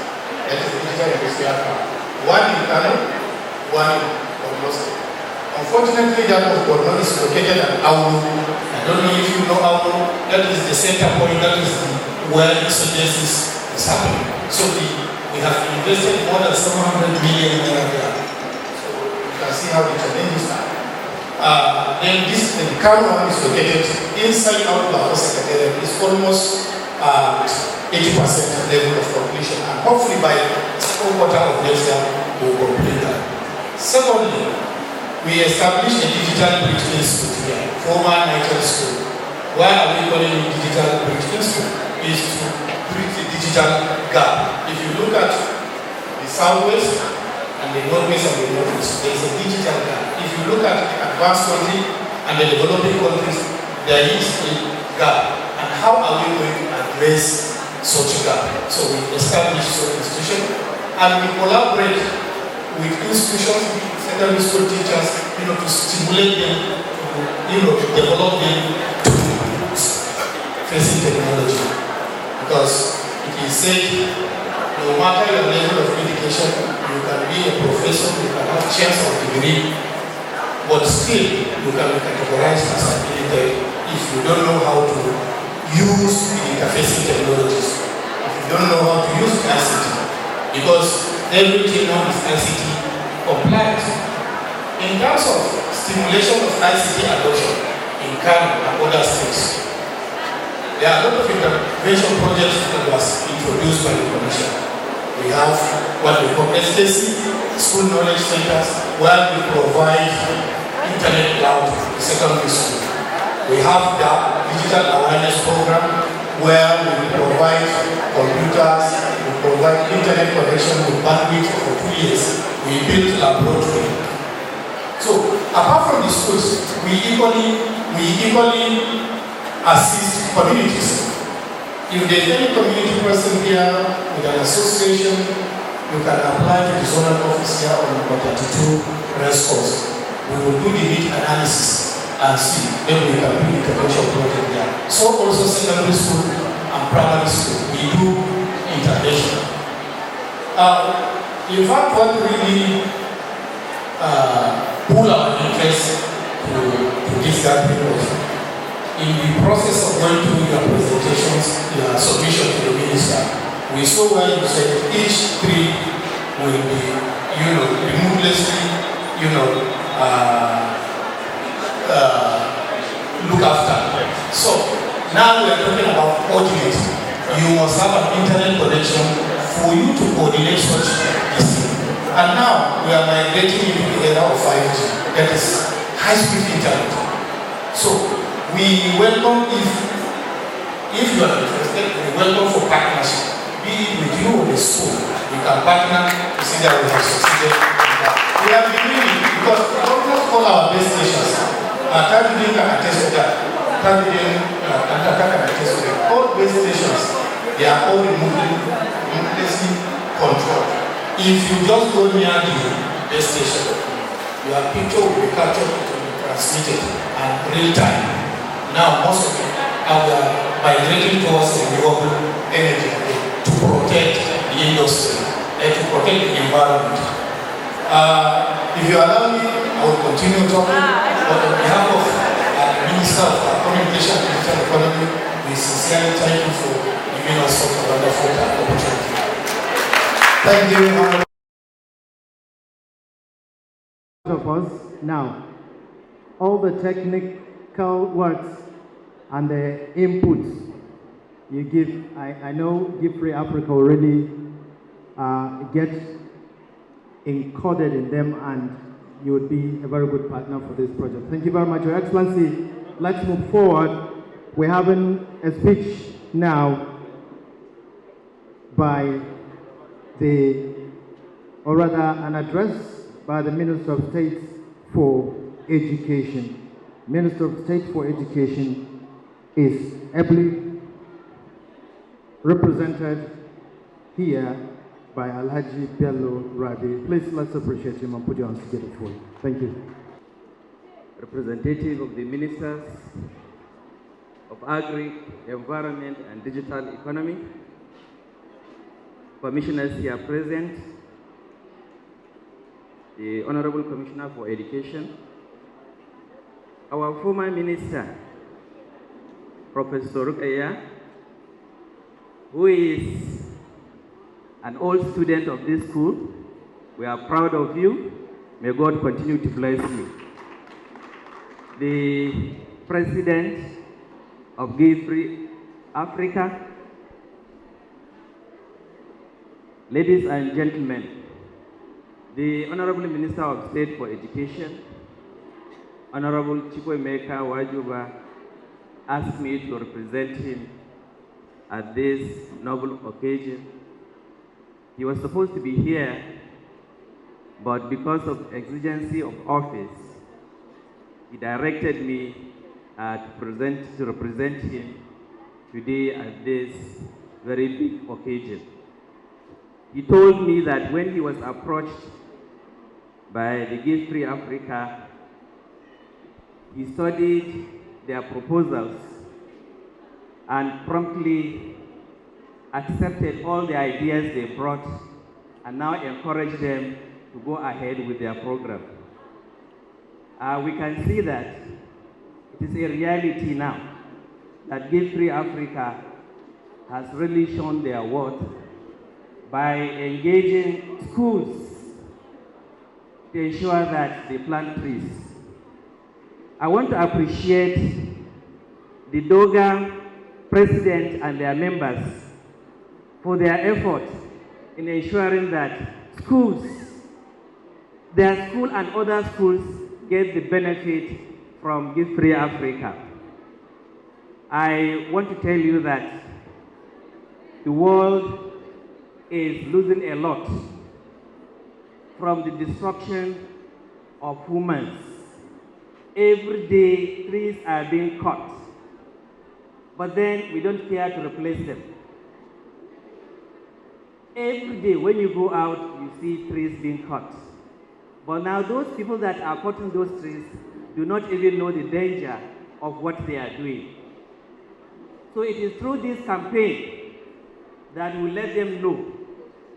That is the digital industrial park. One in Kano, one in Borno State. Unfortunately, that of Borno is located at Aulu. I don't know if you know Aulu. That is the center point. That is where insurgencies is happening. So we have invested more than 700 million there. So you can see how the challenges are. Then the Kano one is located inside our secretariat. It's almost 80% level of completion, and hopefully by the second quarter of next year we will complete that. Secondly, we established a digital bridge institute here, former Niger School. Why are we calling it digital bridge institute? Is to bridge the digital gap. If you look at the southwest and the northwest and the northeast, there is a digital gap. If you look at the advanced countries and the developing countries, there is a gap. And how are we going to address such a gap? So we establish such institutions and we collaborate with institutions, with secondary school teachers, to stimulate them, to develop them to facing technology. Because it is said, no matter your level of education, you can be a professor, you can have chance of degree, but still you can be categorized as an illiterate if you don't know how to use the interfacing technologies, if you don't know how to use ICT, because everything now is ICT compliant. In terms of stimulation of ICT adoption in Kano and other states, there are a lot of intervention projects that was introduced by the Commission. We have what we call SKC, School Knowledge Centers, where we provide internet cloud to secondary school. We have the Digital Awareness Program, where we provide computers, we provide internet connection with bandwidth for 2 years. We build laboratory. So, apart from the schools, we equally assist communities. If there is any community person here with an association, you can apply to the zonal office here on number 32 Race Course. We will do the need analysis and see if we can do the intervention project there. So also secondary school and primary school, we do intervention. In fact, what really pull our interest to this gathering was in the process of going through your presentations, your submission to the minister, we saw where you said each tree will be, remotely, look after. So now we are talking about coordinating. You must have an internet connection for you to coordinate such things. And now we are migrating into the era of 5G, that is high-speed internet. So we welcome, if you are interested, we welcome for partnership. Be it with you or the school, we can partner to see that we have succeeded. We have been doing it because we almost all our base stations. Tajudin can attest to that. Tajudin can attest to that. All base stations, they are all remotely controlled. If you just go near the base station, your picture will be captured, it will be transmitted in real time. Now, most of it are migrating towards renewable energy to protect the industry and to protect the environment. If you allow me, I will continue talking. But on behalf of the Minister of Communication and Digital Economy, we sincerely thank you for giving us such a wonderful opportunity. Thank you. Of us now, all the technical works and the inputs you give, I know Give Free Africa already get encoded in them, and you would be a very good partner for this project. Thank you very much, Your Excellency. Let's move forward. We're having a speech now by or rather an address by the Minister of State for Education. Minister of State for Education is ably represented here by Alhaji Bello Rabi. Please, let's appreciate him and put your hands together for him. Thank you. Representative of the ministers, of Agri, Environment and Digital Economy, commissioners here present, the Honorable Commissioner for Education, our former minister, Professor Dogaa, who is an old student of this school. We are proud of you. May God continue to bless you. The President of Give Free Africa, ladies and gentlemen, the Honorable Minister of State for Education, Honorable Chikwemeka Wajuba, asked me to represent him at this noble occasion. He was supposed to be here, but because of exigency of office, he directed me to represent him today at this very big occasion. He told me that when he was approached by the Give Free Africa, he studied their proposals and promptly accepted all the ideas they brought and now encouraged them to go ahead with their program. We can see that it is a reality now that Give Free Africa has really shown their worth by engaging schools to ensure that they plant trees. I want to appreciate the Dogaa president and their members for their effort in ensuring that schools, their school and other schools get the benefit from Give Free Africa. I want to tell you that the world is losing a lot from the destruction of humans. Every day, trees are being cut, but then we don't care to replace them. Every day when you go out, you see trees being cut. But now those people that are cutting those trees do not even know the danger of what they are doing. So it is through this campaign that we let them know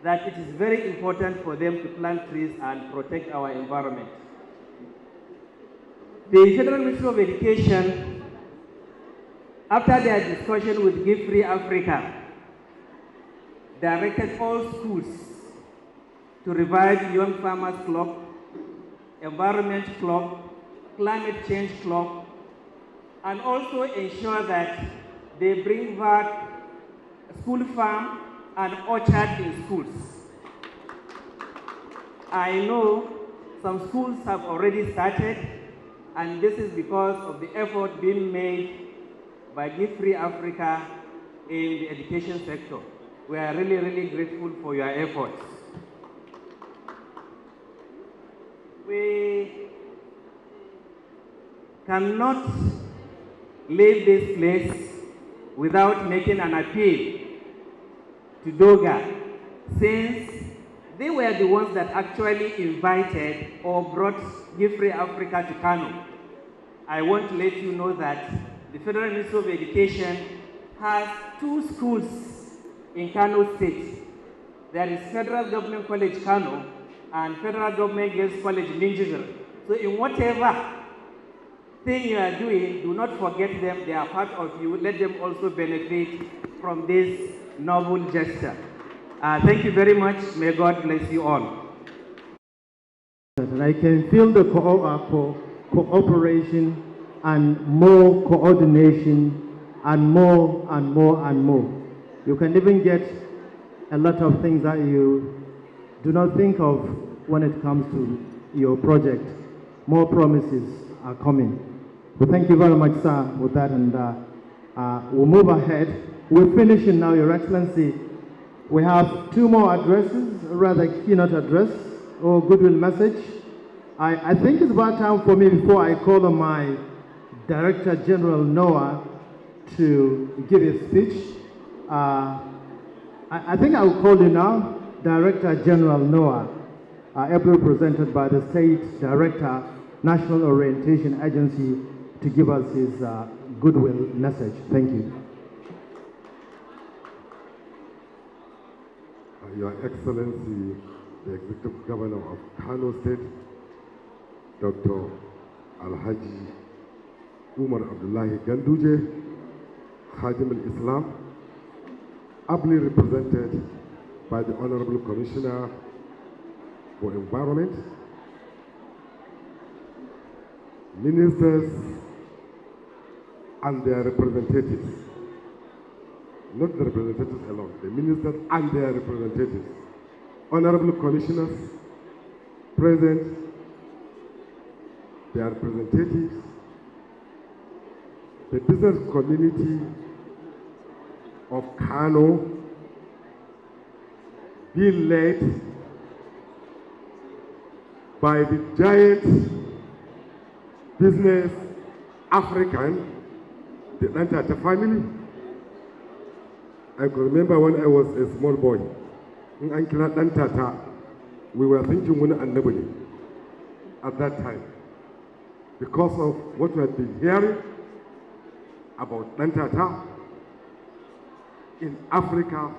that it is very important for them to plant trees and protect our environment. The Federal Ministry of Education, after their discussion with Give Free Africa, directed all schools to revive Young Farmers Club, Environment Club, Climate Change Club, and also ensure that they bring back school farm and orchard in schools. I know some schools have already started, and this is because of the effort being made by Give Free Africa in the education sector. We are really, really grateful for your efforts. We cannot leave this place without making an appeal to Dogaa, since they were the ones that actually invited or brought Give Free Africa to Kano. I want to let you know that the Federal Ministry of Education has 2 schools in Kano State. There is Federal Government College Kano and Federal Government Girls College Minjibir. So in whatever thing you are doing, do not forget them. They are part of you. Let them also benefit from this noble gesture. Thank you very much. May God bless you all. And I can feel the cooperation and more coordination and more and more and more. You can even get a lot of things that you do not think of when it comes to your project. More promises are coming. Well, thank you very much, sir, for that, and we'll move ahead. We're finishing now, Your Excellency. We have 2 more addresses, rather keynote address or goodwill message. I think it's about time for me, before I call on my Director General Noah to give a speech. I think I will call you now, Director General Noah, ably represented by the State Director, National Orientation Agency, to give us his goodwill message. Thank you. Your Excellency, the Executive Governor of Kano State, Dr. Alhaji Umar Abdullahi Ganduje, Khadim al-Islam, ably represented by the Honorable Commissioner for Environment, ministers and their representatives, not the representatives alone, the ministers and their representatives, honorable commissioners present, their representatives, the business community of Kano, being led by the giant business African, the Dantata family. I can remember when I was a small boy, in Ankara Dantata, we were thinking when annabi at that time, because of what we had been hearing about Dantata in Africa,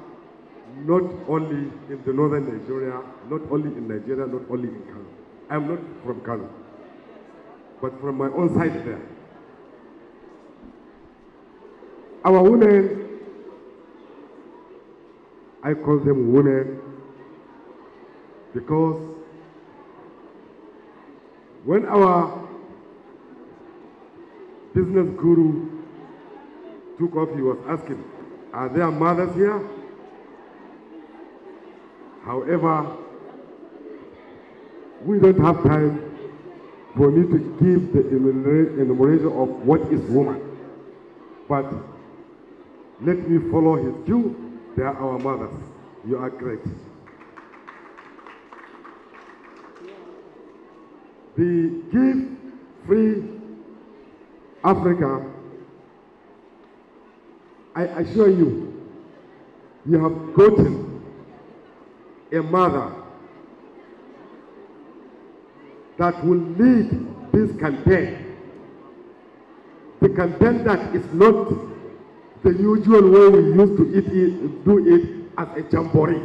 not only in the northern Nigeria, not only in Nigeria, not only in Kano. I'm not from Kano, but from my own side there. Our women, I call them women because when our business guru took off, he was asking, are there mothers here? However, we don't have time for me to give the enumeration of what is woman. But let me follow his cue. They are our mothers. You are great. The Give Free Africa, I assure you, you have gotten a mother that will lead this campaign. The campaign that is not the usual way we used to do it as a jamboree.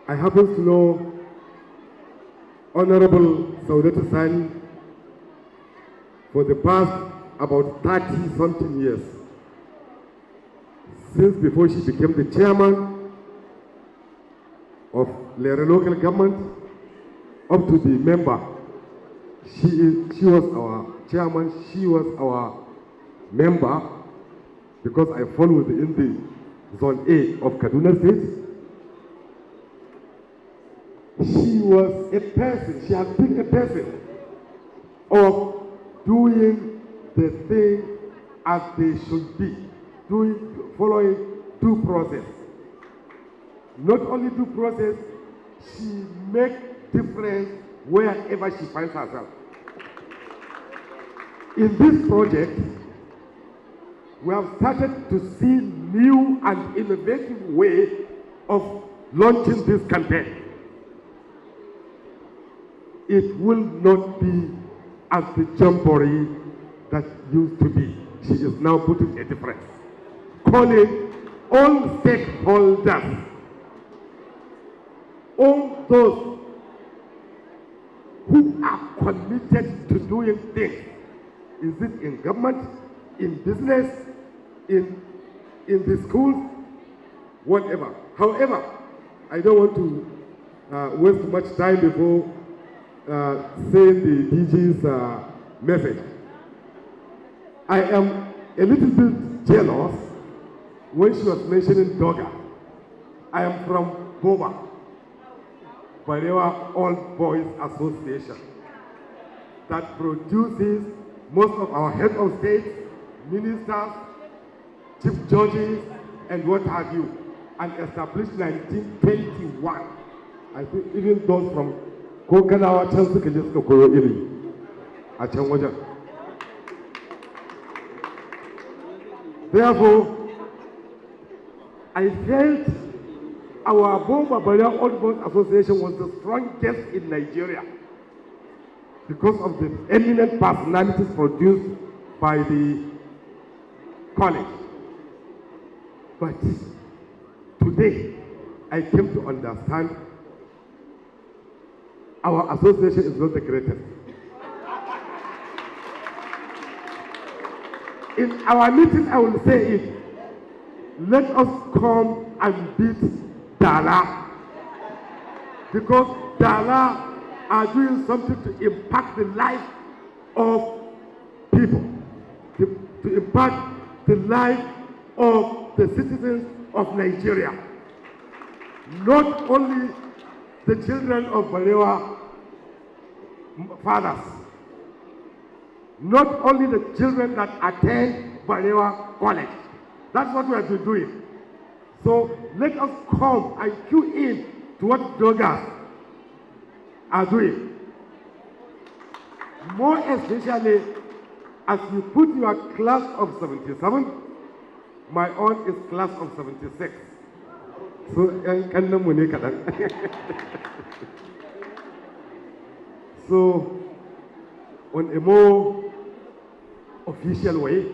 I happen to know Honorable Saudata Sani for the past about 30-something years, since before she became the chairman of Lere local government, up to the member. She was our chairman, she was our member, because I fall within the Zone A of Kaduna State. She was a person, she has been a person of doing the thing as they should be, following due process. Not only due process, she makes difference wherever she finds herself. In this project, we have started to see new and innovative way of launching this campaign. It will not be as the jamboree that used to be. She is now putting a difference. Calling all stakeholders, all those who are committed to doing things. Is it in government, in business, in the schools, whatever. However, I don't want to waste much time before saying the DG's message. I am a little bit jealous when she was mentioning Dogaa. I am from Boba, Barewa Old Boys Association, that produces most of our head of state, ministers, chief judges, and what have you, and established 1921. I think even those from Kokanawa can suka je suka koyo iri a can wajen. Therefore, I felt our Bomba Barewa Old Boys Association was the strongest in Nigeria, because of the eminent personalities produced by the college. But today, I came to understand our association is not the greatest. In our meeting, I will say it. Let us come and beat Dala. Because Dala are doing something to impact the life of people, to impact the life of the citizens of Nigeria. Not only the children of Balewa fathers, not only the children that attend Balewa College. That's what we have been doing. So let us come and cue in to what Dogaa are doing. More especially as you put your class of 77, my own is class of 76. So, so on a more official way,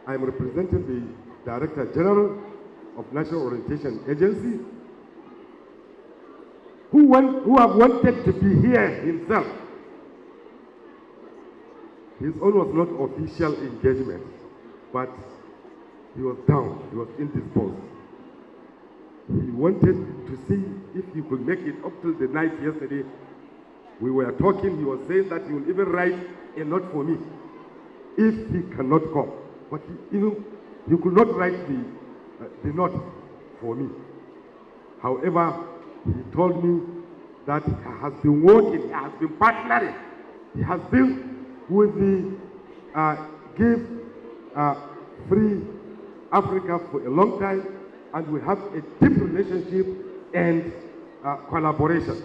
I am representing the Director General of National Orientation Agency, who have wanted to be here himself. His own was not official engagement, but he was down, he was indisposed. He wanted to see if he could make it up till the night yesterday. We were talking, he was saying that he will even write a note for me if he cannot come. But he could not write the note for me. However, he told me that he has been working, he has been partnering, he has been with the Give Free Africa for a long time, and we have a deep relationship and collaboration.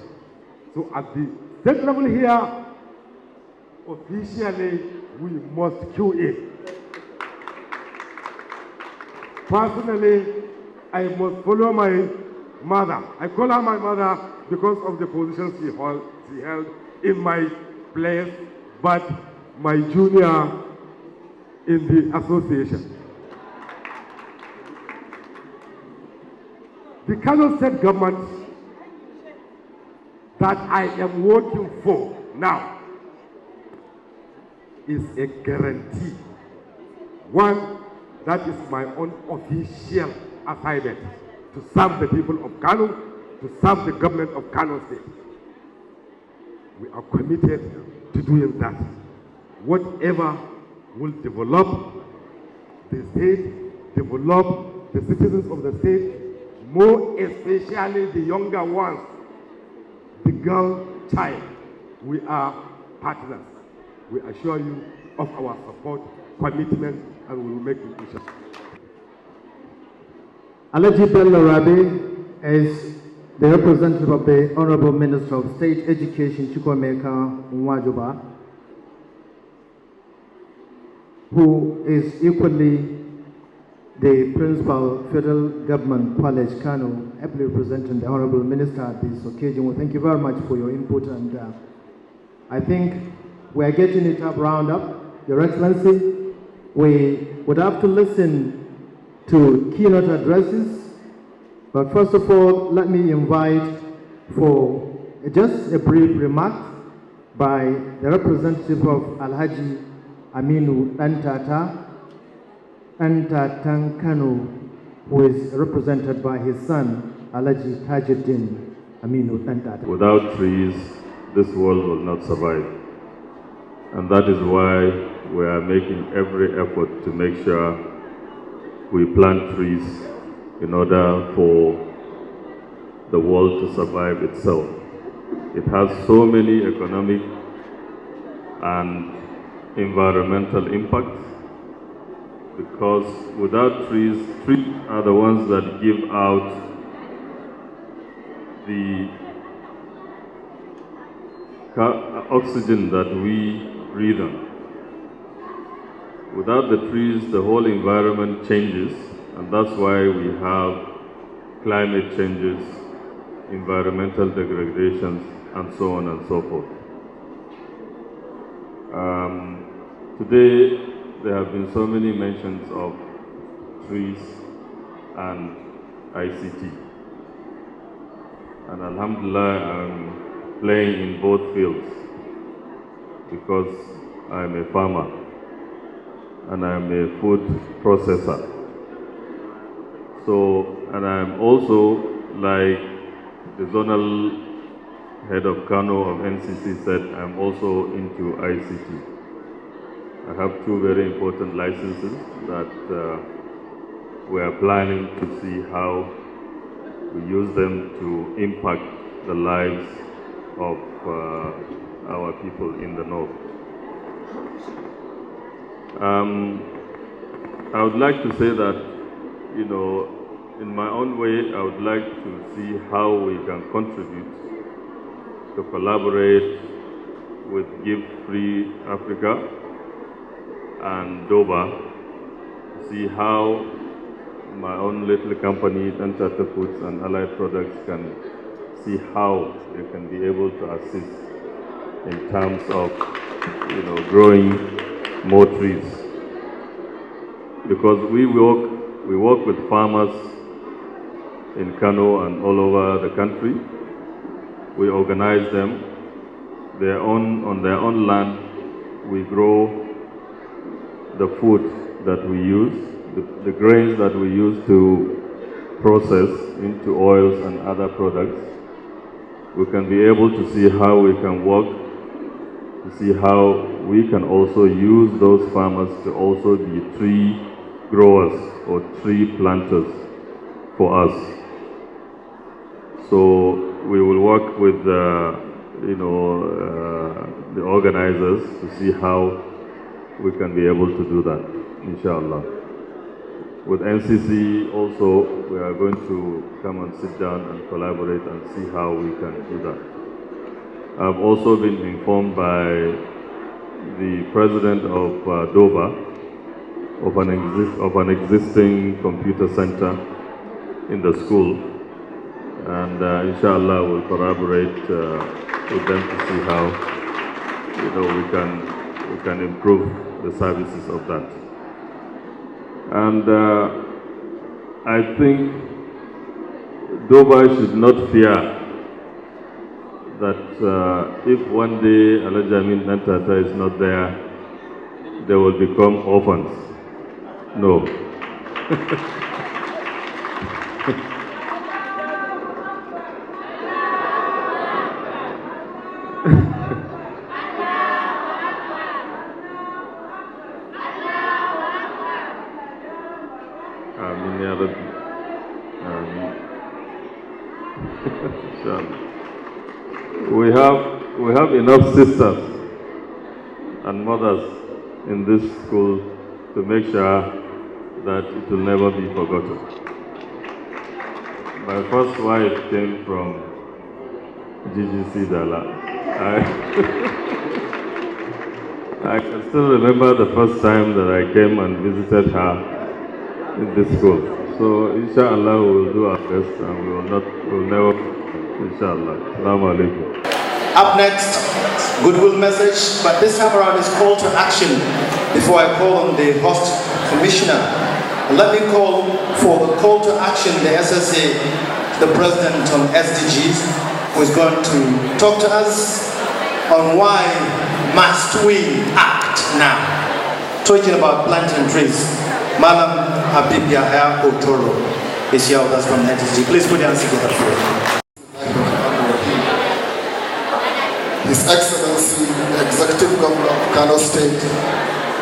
So at the state level here, officially, we must cue in. Personally, I must follow my mother. I call her my mother because of the position she held in my place, but my junior in the association. The Kano State government that I am working for now is a guarantee. One, that is my own official assignment, to serve the people of Kano, to serve the government of Kano State. We are committed to doing that. Whatever will develop the state, develop the citizens of the state, more especially the younger ones, the girl child, we are partners. We assure you of our support, commitment, and we will make it issue. Alhaji Bello Rabi is the representative of the Honorable Minister of State Education, Chukwuemeka Nwajuba, who is equally the Principal Federal Government College, Kano, ably representing the Honorable Minister at this occasion. Well, thank you very much for your input, and I think we are getting it up, round up. Your Excellency, we would have to listen to keynote addresses, but first of all, let me invite for just a brief remark by the representative of Alhaji Aminu Dantata, Dantatan Kano, who is represented by his son, Alhaji Tajuddin Aminu Dantata. Without trees, this world will not survive. And that is why we are making every effort to make sure we plant trees in order for the world to survive itself. It has so many economic and environmental impacts, because without trees, trees are the ones that give out the oxygen that we breathe on. Without the trees, the whole environment changes, and that's why we have climate changes, environmental degradations, and so on and so forth. Today, there have been so many mentions of trees and ICT. And Alhamdulillah, I'm playing in both fields because I'm a farmer and I'm a food processor. So, and I'm also, like the zonal head of Kano of NCC said, I'm also into ICT. I have two very important licenses that we are planning to see how we use them to impact the lives of our people in the north. I would like to say that, you know, in my own way, I would like to see how we can contribute to collaborate with Give Free Africa and Dogaa to see how my own little company, Uncharted Foods and Allied Products, can see how they can be able to assist in terms of, you know, growing more trees. Because we work with farmers in Kano and all over the country. We organize them. On their own land, we grow the food that we use, the grains that we use to process into oils and other products. We can be able to see how we can work, to see how we can also use those farmers to also be tree growers or tree planters for us. So we will work with the organizers to see how we can be able to do that, inshallah. With NCC also, we are going to come and sit down and collaborate and see how we can do that. I've also been informed by the president of Dogaa of an existing computer center in the school, and inshallah we'll collaborate with them to see how, you know, we can improve the services of that. And I think Dogaa should not fear that if one day Alhaji Amin Nantata is not there, they will become orphans. No. We have enough sisters and mothers in this school to make sure that it will never be forgotten. My first wife came from GGC Dala. I can still remember the first time that I came and visited her in this school. So inshallah we will do our best and we will never, inshallah. Assalamu alaikum. Up next, goodwill message, but this time around is call to action before I call on the host commissioner. Let me call for the call to action, the SSA, the president on SDGs, who is going to talk to us on why must we act now. Talking about planting trees. Madam Habib Yahya Otoro is here with us from SDG. Please put your hands together for him. His Excellency, the Executive Governor of Kano State,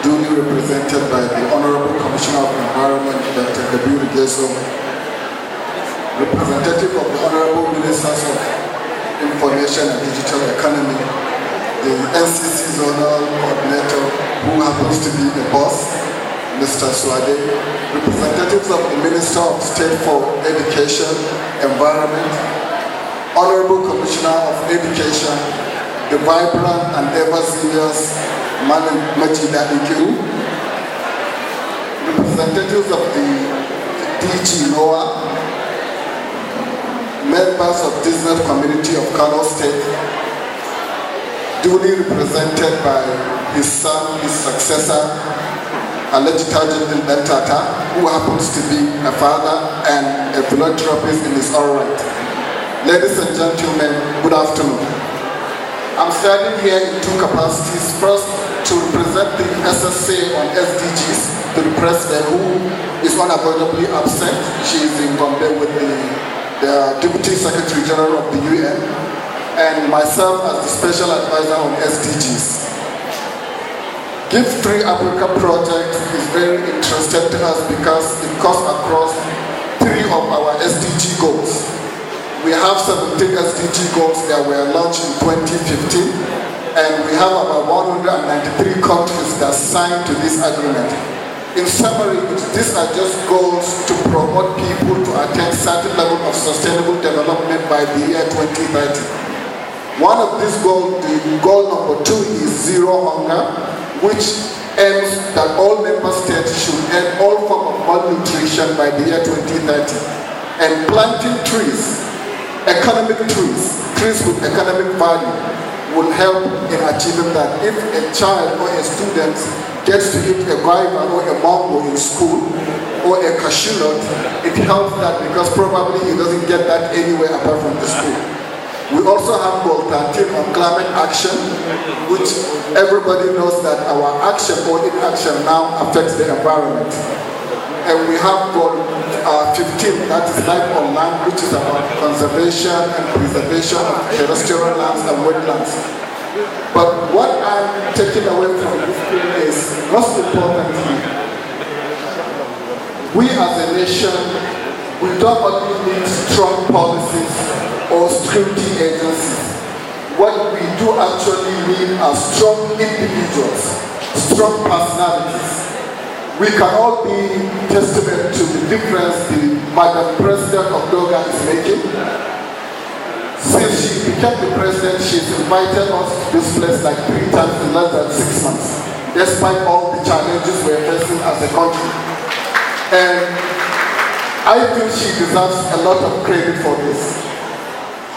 duly represented by the Honorable Commissioner of Environment, Dr. Kabir Geso, representative of the Honorable Ministers of Information and Digital Economy, the NCC Zonal Coordinator, who happens to be the boss, Mr. Swade, representatives of the Minister of State for Education, Environment, Honorable Commissioner of Education, the vibrant and ever-serious Majida Ikiru, representatives of the DG NOAA, members of business community of Kano State, duly represented by his son, his successor, Alhaji Tajuddin Bentata, who happens to be a father and a philanthropist in his own right. Ladies and gentlemen, good afternoon. I'm standing here in two capacities. First, to represent the SSA on SDGs to the president, who is unavoidably absent. She is in Gombe with the Deputy Secretary General of the UN, and myself as the Special Advisor on SDGs. Give Free Africa project is very interesting to us because it cuts across 3 of our SDG goals. We have 17 SDG goals that were launched in 2015, and we have about 193 countries that signed to this agreement. In summary, these are just goals to promote people to attain certain level of sustainable development by the year 2030. One of these goals, the goal number 2, is zero hunger, which aims that all member states should end all form of malnutrition by the year 2030. And planting trees, economic trees with economic value, will help in achieving that. If a child or a student gets to eat a guava or a mango in school, or a cashew nut, it helps that because probably he doesn't get that anywhere apart from the school. We also have Goal 13 on climate action, which everybody knows that our action or inaction now affects the environment. And we have Goal 15, that is life on land, which is about conservation and preservation of terrestrial lands and wetlands. But what I'm taking away from this thing is, most importantly, we as a nation, we don't only need strong policies or security agencies. What we do actually need are strong individuals, strong personalities. We can all be testament to the difference the Madam President of Dogaa is making. Since she became the president, she's invited us to this place like 3 times in less than 6 months, despite all the challenges we're facing as a country. And I think she deserves a lot of credit for this.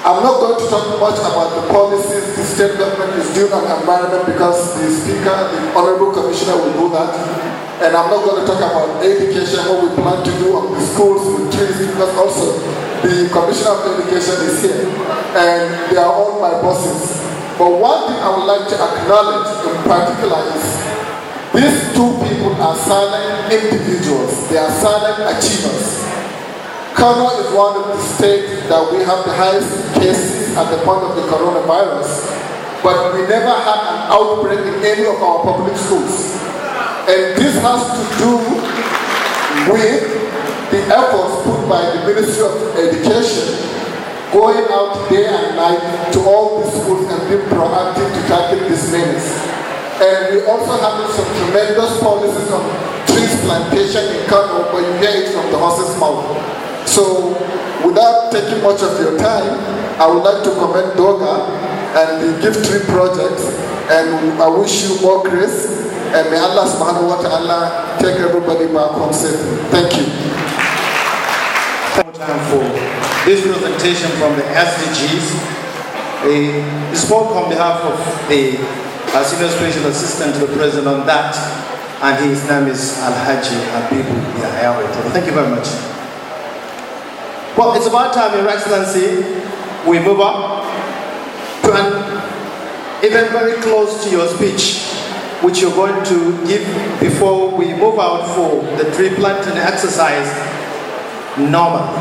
I'm not going to talk much about the policies the state government is doing on environment because the speaker, the honorable commissioner, will do that. And I'm not going to talk about education, what we plan to do on the schools with trees, because also the commissioner of education is here. And they are all my bosses. But one thing I would like to acknowledge in particular is these 2 people are silent individuals. They are silent achievers. Kano is one of the states that we have the highest cases at the point of the coronavirus, but we never had an outbreak in any of our public schools. And this has to do with the efforts put by the Ministry of Education, going out day and night to all the schools and being proactive to tackle this menace. And we also have some tremendous policies on trees plantation in Kano, but you hear it from the horse's mouth. So, without taking much of your time, I would like to commend Dogaa and the Gift Tree Project, and I wish you more grace, and may Allah subhanahu wa ta'ala take everybody back home safely. Thank you. Time for this presentation from the SDGs. He spoke on behalf of the Senior Special Assistant to the President on that, and his name is Alhaji Habibu Yahya. Thank you very much. Well, it's about time, Your Excellency, we move on to an event very close to your speech, which you're going to give before we move out for the tree planting exercise, Norma.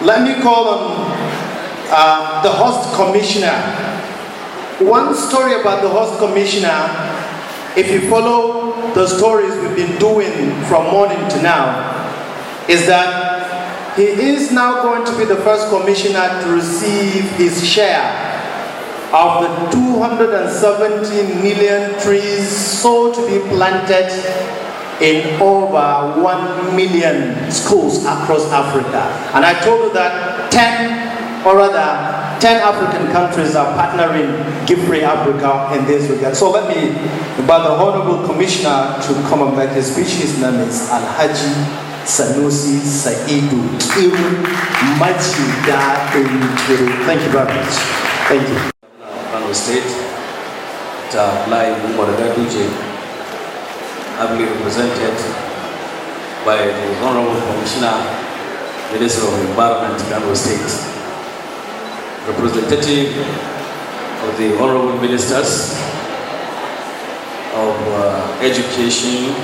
Let me call on the host commissioner. One story about the host commissioner, if you follow the stories we've been doing from morning to now, is that he is now going to be the first commissioner to receive his share of the 270 million trees sold to be planted in over 1 million schools across Africa. And I told you that 10 African countries are partnering Give Free Africa in this regard. So let me invite the Honorable Commissioner to come and make his speech. His name is Alhaji Sanusi Saidu Kiru Majida Kiru. Thank you very much. Thank you. Kano State. Lai Umar Gaduje, ably represented by the Honorable Commissioner, Minister of Environment, Kano State, representative of the Honorable Ministers of Education,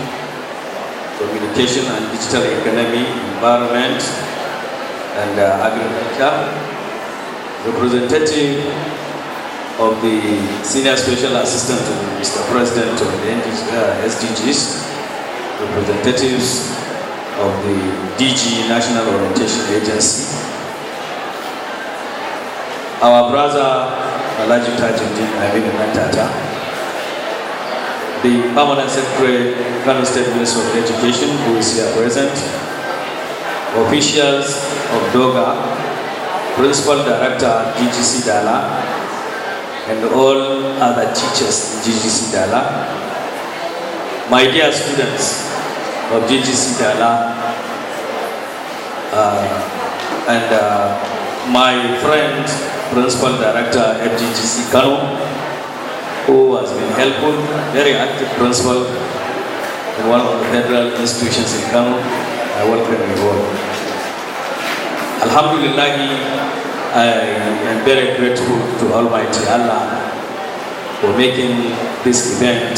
Communication and Digital Economy, Environment and Agriculture, representative of the Senior Special Assistant to Mr. President of the SDGs, representatives of the DG National Orientation Agency, our brother Alaji Tajuddin Amin Nantata, the Permanent Secretary, Kano State Minister of Education, who is here present, officials of Dogaa, Principal Director GGC Dala, and all other teachers in GGC Dala, my dear students of GGC Dala, and my friend, Principal Director FGGC Kano, who has been helpful, very active principal in one of the federal institutions in Kano. I welcome you all. Alhamdulillah, I am very grateful to Almighty Allah for making this event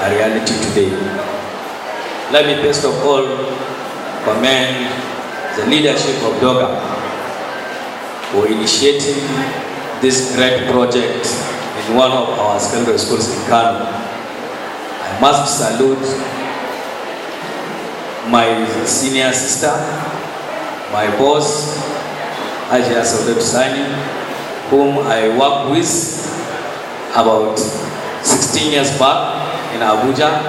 a reality today. Let me first of all commend the leadership of Dogaa for initiating this great project in one of our secondary schools in Kano. I must salute my senior sister, my boss, Ajia Saudat Sani, whom I worked with about 16 years back in Abuja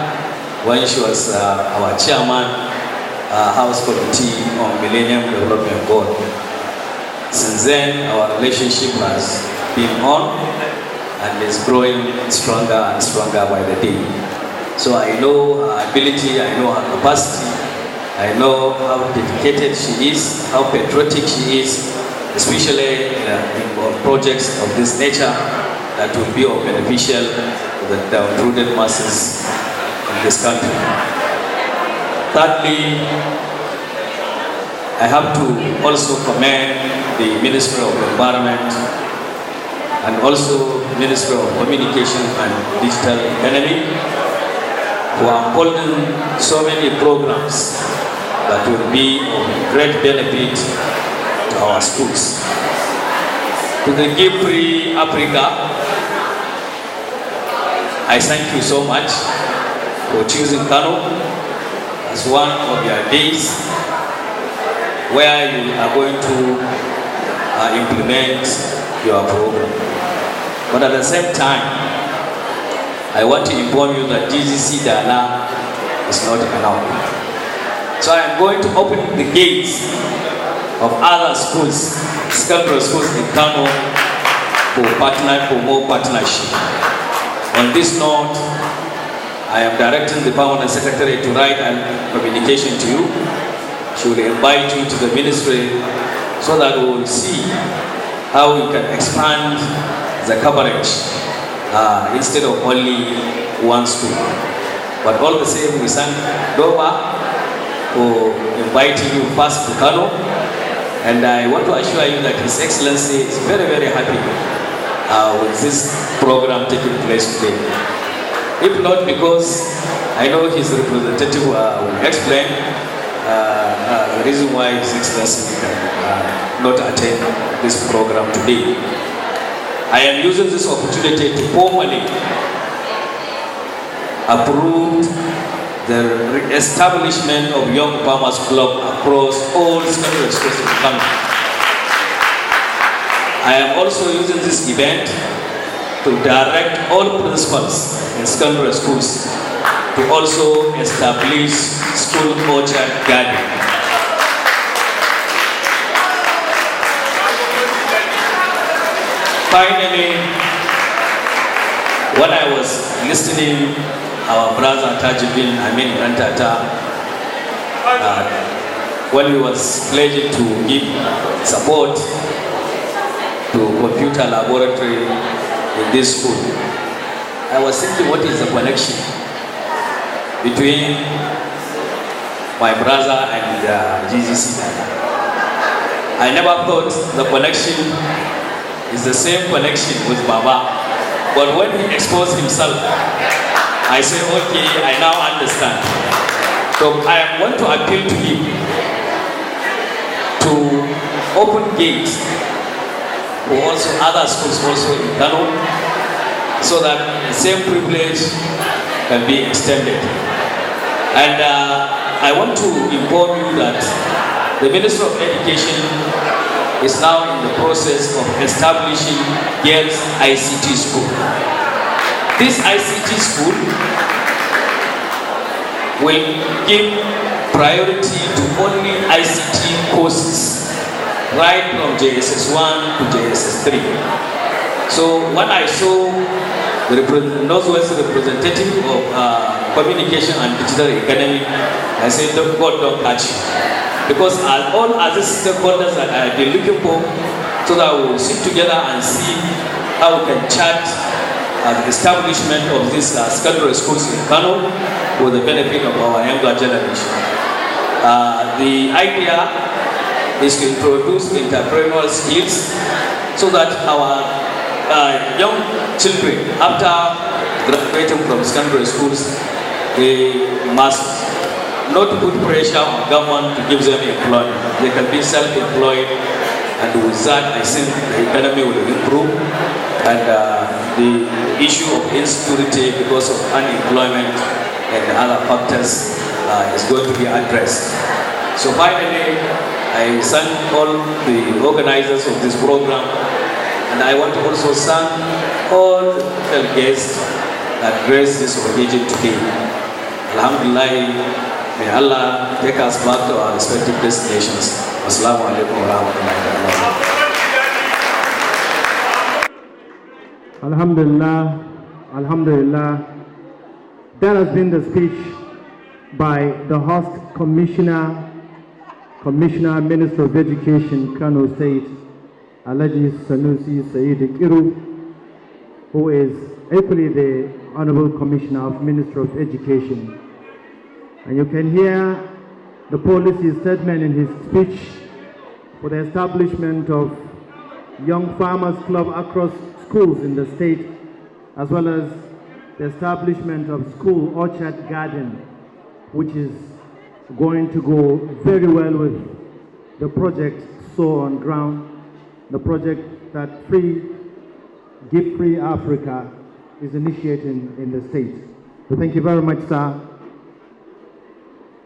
when she was our chairman, House Committee on Millennium Development Goal. Since then, our relationship has been on and is growing stronger and stronger by the day. So I know her ability, I know her capacity, I know how dedicated she is, how patriotic she is, especially in projects of this nature that will be of beneficial to the downtrodden masses in this country. Thirdly, I have to also commend the Ministry of Environment and also Ministry of Communication and Digital Economy for unfolding so many programs that will be of great benefit to our schools. To the Give Free Africa, I thank you so much for choosing Kano as one of your days where you are going to implement your program. But at the same time, I want to inform you that GGC Dala is not enough. So I am going to open the gates of other schools, secondary schools in Kano for more partnership. On this note, I am directing the Permanent Secretary to write a communication to you. She will invite you to the ministry so that we will see how we can expand the coverage instead of only one school. But all the same, we thank Dogaa for inviting you first to Kano, and I want to assure you that His Excellency is very, very happy with this program taking place today. If not because I know his representative will explain the reason why His Excellency can not attend this program today. I am using this opportunity to formally approve the establishment of Young Farmers Club across all secondary schools in Kano. I am also using this event to direct all principals in secondary schools to also establish school orchard garden. Finally, when I was listening our brother Tajuddin Amin Rantata, when he was pledging to give support to computer laboratory in this school, I was thinking, what is the connection between my brother and GGC? I never thought the connection is the same connection with Baba. But when he exposed himself, I said, okay, I now understand. So I want to appeal to him to open gates for also other schools also in Kano, so that the same privilege can be extended. And I want to inform you that the Minister of Education is now in the process of establishing girls' ICT school. This ICT school will give priority to only ICT courses, right from JSS 1 to JSS 3. So when I saw the Northwest representative of communication and digital economy, I said, God don't catch you. Because all other stakeholders that I have been looking for, so that we will sit together and see how we can chart the establishment of these secondary schools in Kano for the benefit of our younger generation. The idea is to introduce entrepreneurial skills so that our young children, after graduating from secondary schools, they must not put pressure on government to give them employment. They can be self-employed, and with that, I think the economy will improve, and the issue of insecurity because of unemployment and other factors is going to be addressed. So finally, I thank all the organizers of this program, and I want to also thank all the guests that graced this occasion today. Alhamdulillah. May Allah take us back to our respective destinations. Assalamu alaikum wa rahmatullahi wa barakatuh. Alhamdulillah, Alhamdulillah. That has been the speech by the host Commissioner, Minister of Education, Kano State, Alhaji Sanusi Said Kiru, who is equally the Honorable Commissioner of Minister of Education. And you can hear the policy statement in his speech for the establishment of Young Farmers Club across schools in the state, as well as the establishment of School Orchard Garden, which is going to go very well with the project Sow on Ground, the project that Give Free Africa is initiating in the state. So thank you very much, sir.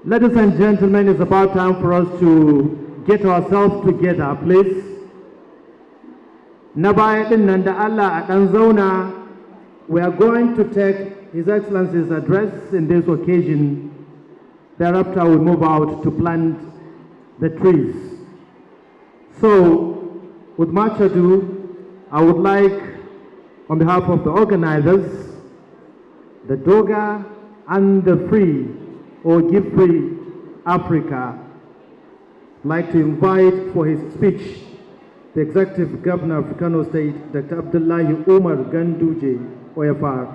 Ladies and gentlemen, it's about time for us to get ourselves together, please. Na baya din nan da Allah a ɗan zauna, we are going to take His Excellency's address in this occasion. Thereafter, we move out to plant the trees. So, with much ado, I would like, on behalf of the organizers, the Dogaa and the Give Free Africa, like to invite for his speech the Executive Governor of Kano State, Dr. Abdullahi Umar Ganduje, OFR,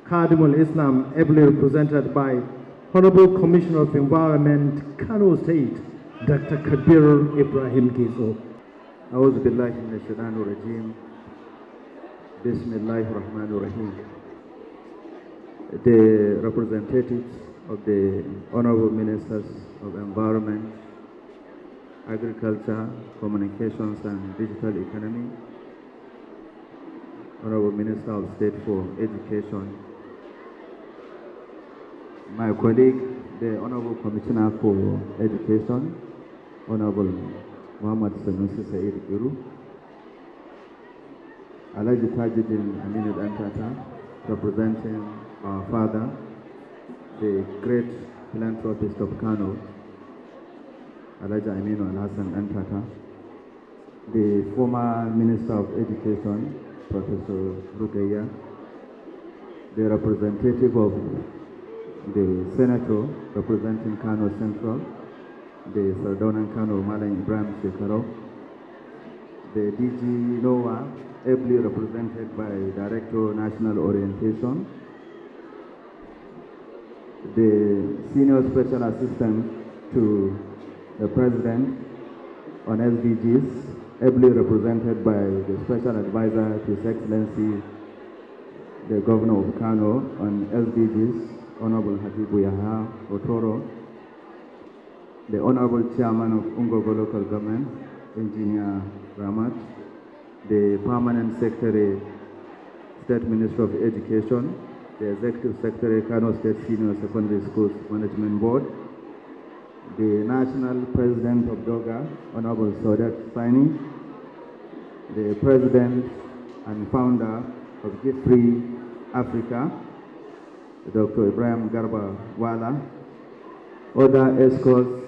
Khadimul Islam, ably represented by Honorable Commissioner of Environment, Kano State, Dr. Kabir Ibrahim Gizo. A'udhu billahi minash shaitanir rajim. Bismillahir Rahmanir Rahim. The representatives of the Honorable Ministers of Environment, Agriculture, Communications and Digital Economy, Honorable Minister of State for Education, my colleague, the Honorable Commissioner for Education, Honorable Muhammad Sanusi Said Iru, Alhaji Tajuddin Aminu Antata, representing our father, the great philanthropist of Kano, Alhaji Aminu Al-Hassan Antata, the former Minister of Education, Professor Rukaya, the representative of the Senator representing Kano Central, the Sardonan Kano Malam Ibrahim Shekaro, the DG NOAA, ably represented by Director National Orientation, the Senior Special Assistant to the President on SDGs, ably represented by the Special Advisor to His Excellency, the Governor of Kano on SDGs, Honorable Habibu Yahya Otoro, the Honorable Chairman of Ungogo Local Government, Engineer Ramat, the Permanent Secretary, State Minister of Education, the Executive Secretary, Kano State Senior Secondary Schools Management Board, the National President of Dogaa, Honorable Saudat Saini, the President and Founder of Give Free Africa, Dr. Ibrahim Garba Wala, other escorts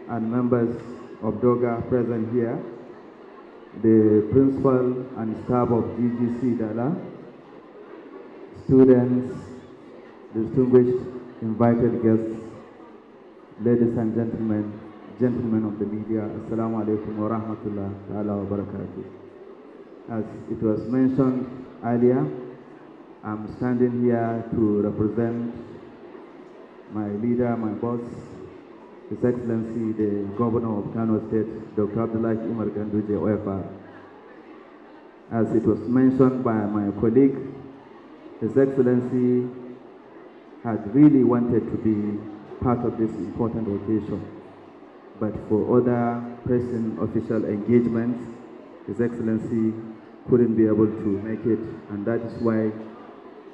and members of Dogaa present here, the principal and staff of GGC Dala, students, distinguished invited guests, ladies and gentlemen of the media, Assalamu alaikum wa rahmatullah ta'ala wa barakatuh. As it was mentioned earlier, I'm standing here to represent my leader, my boss, His Excellency, the Governor of Kano State, Dr. Abdullahi Umar Ganduje OFR. As it was mentioned by my colleague, His Excellency had really wanted to be part of this important occasion, but for other pressing official engagements, His Excellency couldn't be able to make it, and that is why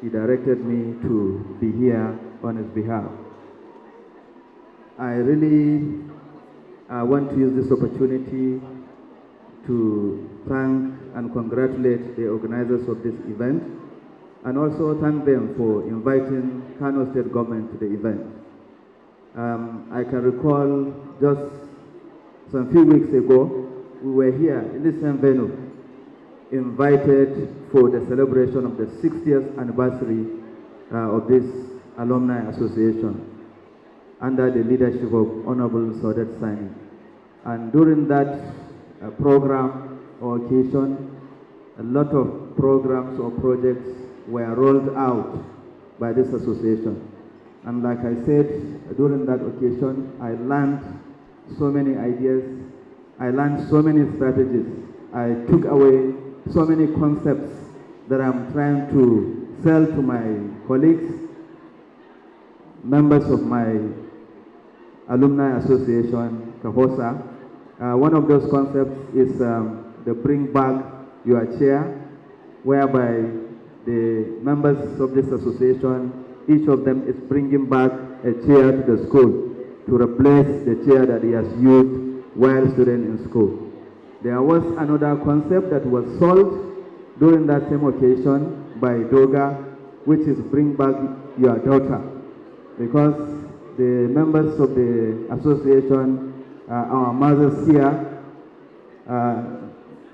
he directed me to be here on his behalf. I really want to use this opportunity to thank and congratulate the organizers of this event, and also thank them for inviting Kano State Government to the event. I can recall just some few weeks ago, we were here in the same venue, invited for the celebration of the 60th anniversary of this Alumni Association under the leadership of Honorable Saudat Saini. And during that program or occasion, a lot of programs or projects were rolled out by this association. And like I said, during that occasion, I learned so many ideas, I learned so many strategies, I took away so many concepts that I'm trying to sell to my colleagues, members of my Alumni Association, Kahosa. One of those concepts is the Bring Back Your Chair, whereby the members of this association, each of them is bringing back a chair to the school to replace the chair that he has used while studying in school. There was another concept that was solved during that same occasion by Dogaa, which is Bring Back Your Daughter, because the members of the association, our mothers here,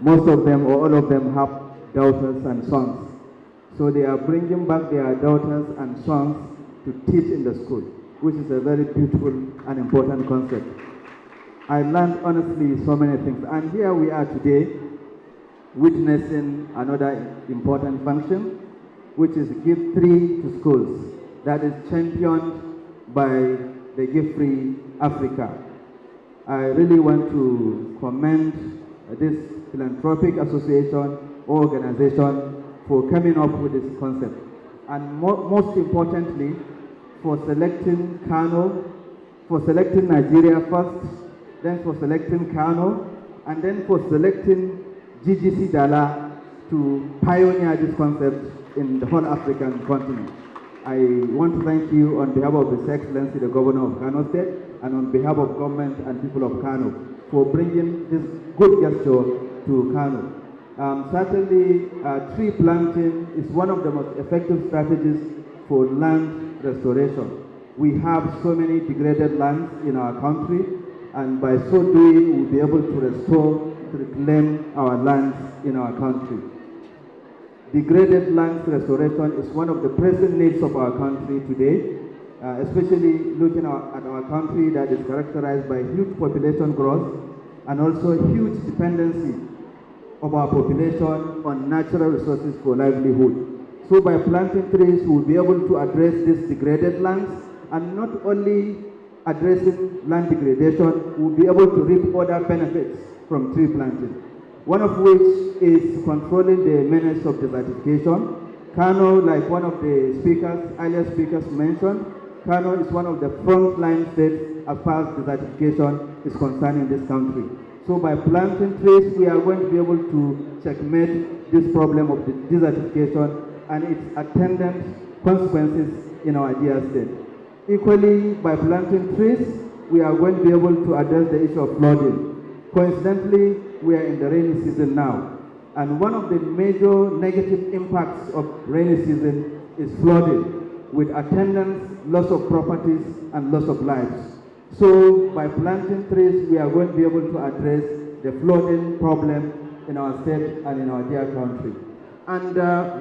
most of them or all of them have daughters and sons. So they are bringing back their daughters and sons to teach in the school, which is a very beautiful and important concept. I learned honestly so many things, and here we are today witnessing another important function, which is Give Free to Schools, that is championed by the Give Free Africa. I really want to commend this philanthropic association or organization for coming up with this concept, and most importantly, for selecting Kano, for selecting Nigeria first, then for selecting Kano, and then for selecting GGC Dala to pioneer this concept in the whole African continent. I want to thank you on behalf of His Excellency, the Governor of Kano State, and on behalf of government and people of Kano for bringing this good gesture to Kano. Certainly, tree planting is one of the most effective strategies for land restoration. We have so many degraded lands in our country, and by so doing, we'll be able to restore, to reclaim our lands in our country. Degraded lands restoration is one of the pressing needs of our country today, especially looking at our country that is characterized by huge population growth and also huge dependency of our population on natural resources for livelihood. So by planting trees, we'll be able to address these degraded lands, and not only addressing land degradation, we'll be able to reap other benefits from tree planting. One of which is controlling the menace of desertification. Kano, like one of the earlier speakers mentioned, Kano is one of the frontline states as far as desertification is concerned in this country. So by planting trees, we are going to be able to checkmate this problem of the desertification and its attendant consequences in our dear state. Equally, by planting trees, we are going to be able to address the issue of flooding. Coincidentally, we are in the rainy season now, and one of the major negative impacts of rainy season is flooding, with attendant loss of properties and loss of lives. So by planting trees, we are going to be able to address the flooding problem in our state and in our dear country. And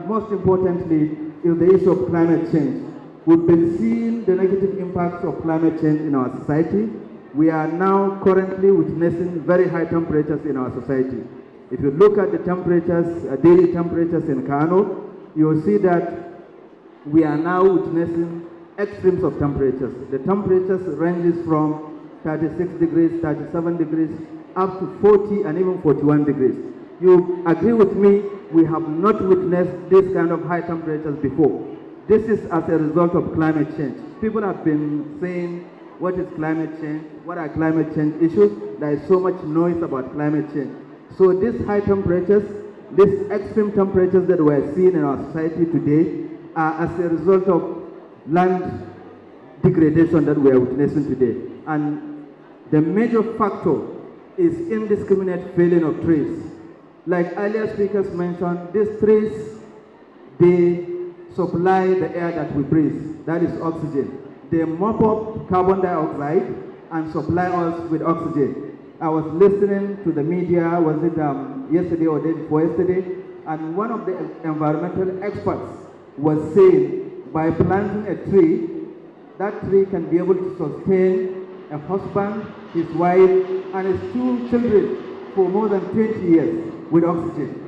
most importantly is the issue of climate change. We've been seeing the negative impacts of climate change in our society. We are now currently witnessing very high temperatures in our society. If you look at the temperatures, daily temperatures in Kano, you'll see that we are now witnessing extremes of temperatures. The temperatures ranges from 36 degrees, 37 degrees, up to 40 and even 41 degrees. You agree with me, we have not witnessed this kind of high temperatures before. This is as a result of climate change. People have been saying, what is climate change? What are climate change issues? There is so much noise about climate change. So these high temperatures, these extreme temperatures that we're seeing in our society today are as a result of land degradation that we are witnessing today. And the major factor is indiscriminate felling of trees. Like earlier speakers mentioned, these trees, they supply the air that we breathe, that is oxygen. They mop up carbon dioxide and supply us with oxygen. I was listening to the media, was it yesterday or day before yesterday, and one of the environmental experts was saying by planting a tree, that tree can be able to sustain a husband, his wife, and his 2 children for more than 20 years with oxygen.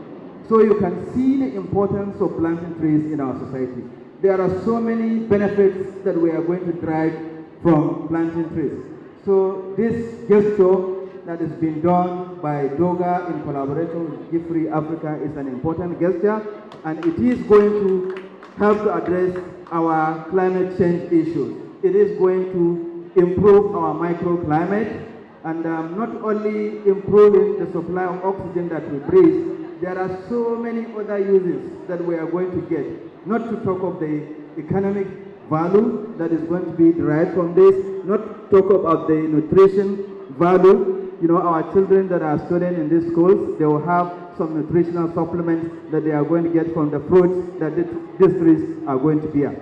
So you can see the importance of planting trees in our society. There are so many benefits that we are going to derive from planting trees. So this gesture that is being done by Dogaa in collaboration with Give Free Africa is an important gesture, and it is going to help to address our climate change issues. It is going to improve our microclimate, and not only improving the supply of oxygen that we breathe, there are so many other uses that we are going to get, not to talk of the economic value that is going to be derived from this, not talk about the nutrition value. You know, our children that are studying in these schools, they will have some nutritional supplements that they are going to get from the fruits that these trees are going to bear.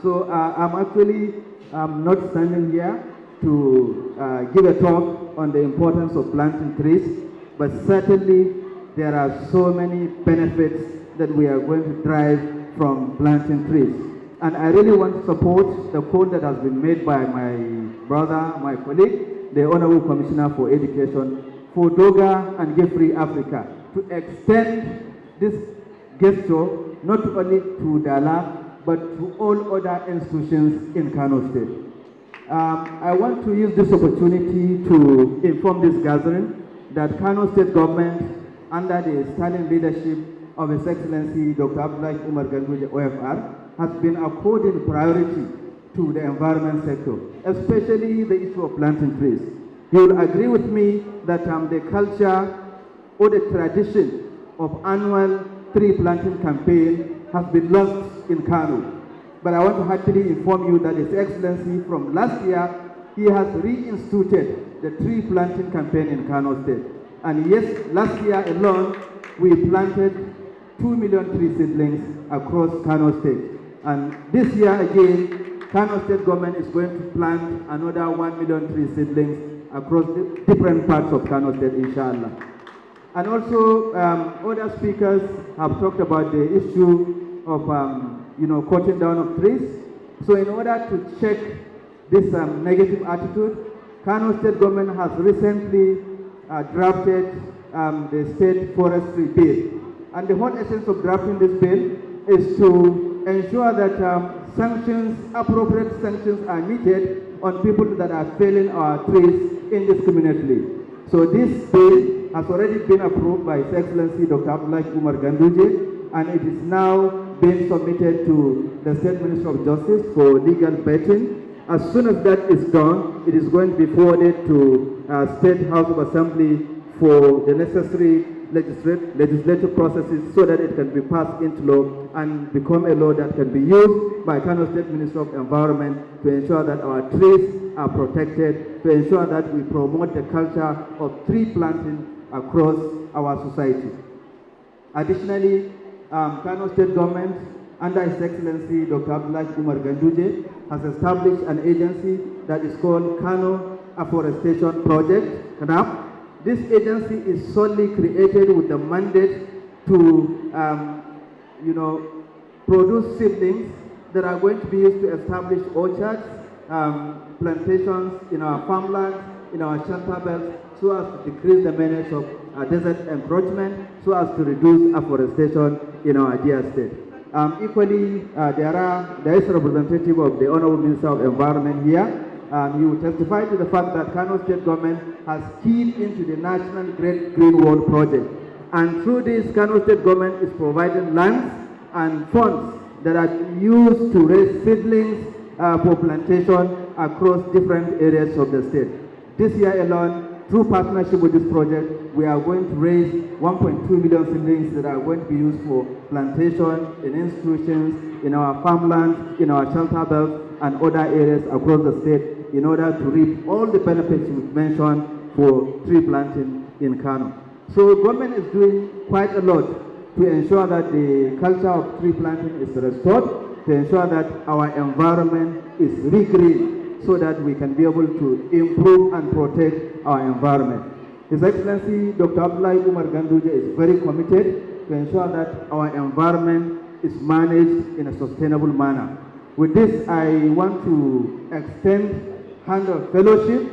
So I'm actually not standing here to give a talk on the importance of planting trees, but certainly there are so many benefits that we are going to derive from planting trees. And I really want to support the call that has been made by my brother, my colleague, the Honorable Commissioner for Education, for Dogaa and Give Free Africa, to extend this gesture not only to Dala, but to all other institutions in Kano State. I want to use this opportunity to inform this gathering that Kano State government, under the standing leadership of His Excellency Dr. Abdullahi Umar Ganduje OFR, has been according priority to the environment sector, especially the issue of planting trees. You will agree with me that the culture or the tradition of annual tree planting campaign has been lost in Kano. But I want to happily inform you that His Excellency from last year, he has reinstituted the tree planting campaign in Kano State. And yes, last year alone, we planted 2 million tree seedlings across Kano State. And this year again, Kano State government is going to plant another 1 million tree seedlings across the different parts of Kano State, inshallah. And also, other speakers have talked about the issue of, cutting down of trees. So in order to check this negative attitude, Kano State government has recently drafted the state forestry bill. And the whole essence of drafting this bill is to ensure that appropriate sanctions are meted on people that are felling our trees indiscriminately. So this bill has already been approved by His Excellency Dr. Abdullahi Umar Ganduje, and it is now being submitted to the State Minister of Justice for legal vetting. As soon as that is done, it is going to be forwarded to State House of Assembly for the necessary legislative processes so that it can be passed into law and become a law that can be used by Kano State Minister of Environment to ensure that our trees are protected, to ensure that we promote the culture of tree planting across our society. Additionally, Kano State Government, under His Excellency Dr. Abdullahi Umar Ganduje, has established an agency that is called Kano Afforestation Project, KNAP. This agency is solely created with the mandate to, produce seedlings that are going to be used to establish orchards, plantations in our farmlands, in our shelter belts, so as to decrease the menace of desert encroachment, so as to reduce afforestation in our dear state. Equally, there is a representative of the Honorable Minister of Environment here. He will testify to the fact that Kano State Government has keyed into the National Great Green Wall Project. And through this, Kano State Government is providing lands and funds that are used to raise seedlings for plantation across different areas of the state. This year alone, through partnership with this project, we are going to raise 1.2 million seedlings that are going to be used for plantation in institutions, in our farmlands, in our shelter belts, and other areas across the state in order to reap all the benefits we've mentioned for tree planting in Kano. So government is doing quite a lot to ensure that the culture of tree planting is restored, to ensure that our environment is re-green, so that we can be able to improve and protect our environment. His Excellency Dr. Abdullahi Umar Ganduje is very committed to ensure that our environment is managed in a sustainable manner. With this, I want to extend hand of fellowship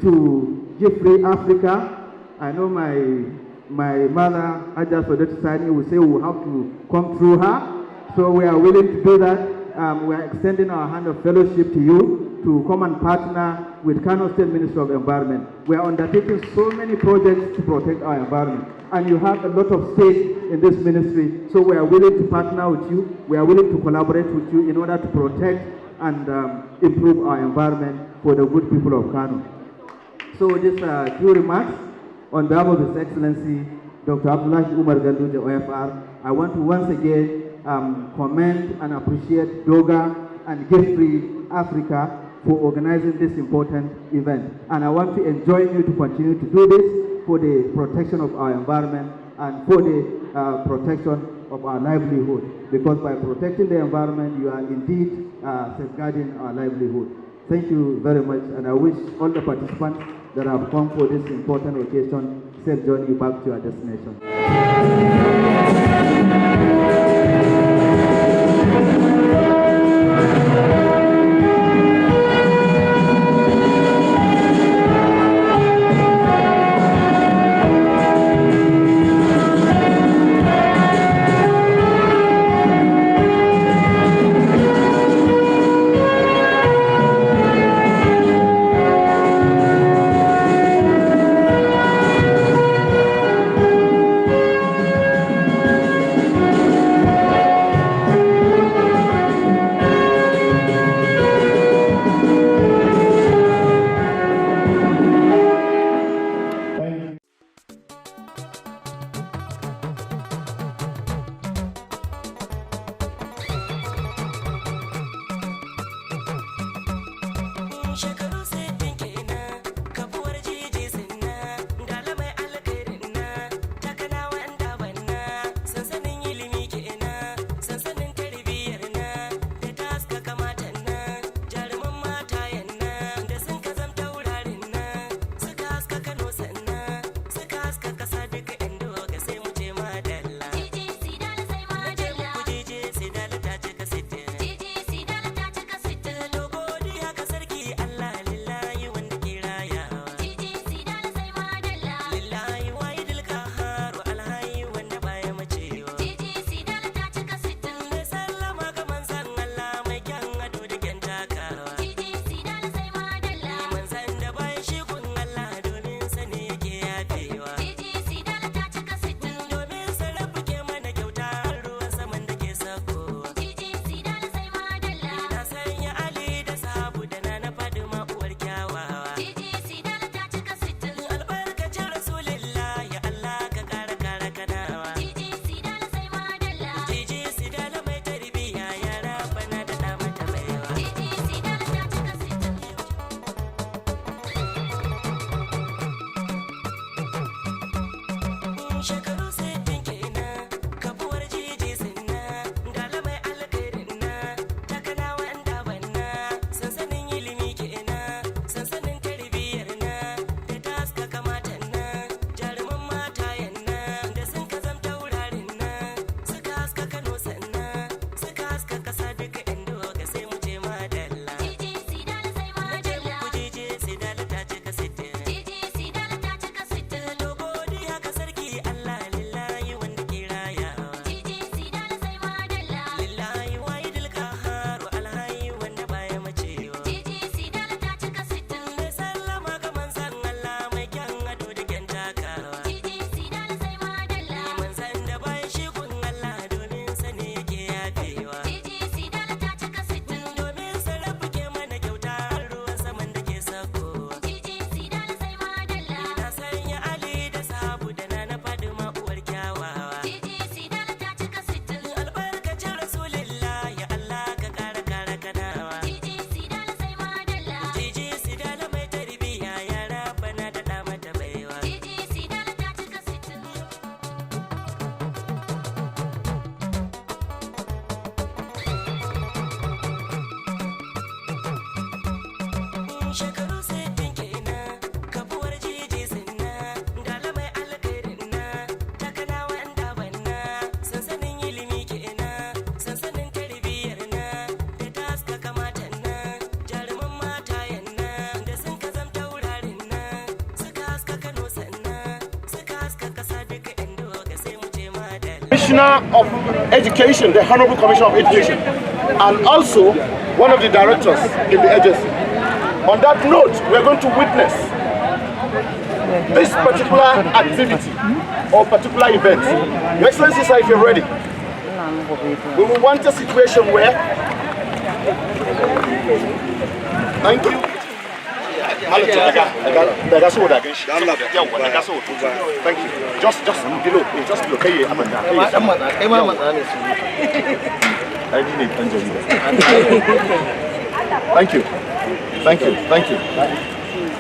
to Gifree Africa. I know my mother, Aja Sodet Sani, will say we will have to come through her. So we are willing to do that. We are extending our hand of fellowship to you to come and partner with Kano State Ministry of Environment. We are undertaking so many projects to protect our environment. And you have a lot of stake in this ministry. So we are willing to partner with you. We are willing to collaborate with you in order to protect and improve our environment for the good people of Kano. So just few remarks on behalf of His Excellency Dr. Abdullahi Umar Ganduje OFR. I want to once again commend and appreciate Dogaa and Gifree Africa for organizing this important event. And I want to enjoin you to continue to do this for the protection of our environment and for the protection of our livelihood. Because by protecting the environment, you are indeed safeguarding our livelihood. Thank you very much, and I wish all the participants that have come for this important occasion safe journey back to your destination. Commissioner of Education, the Honorable Commissioner of Education, and also one of the directors in the agency. On that note, we're going to witness this particular activity or particular event. Your Excellency, sir, if you're ready, we will want a situation where, thank you. Thank you. Just below. Just below. Thank you. Thank you. Thank you.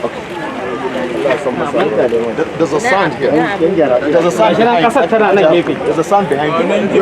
Okay. There's a sound here. There's a sound behind. There's a sound behind you.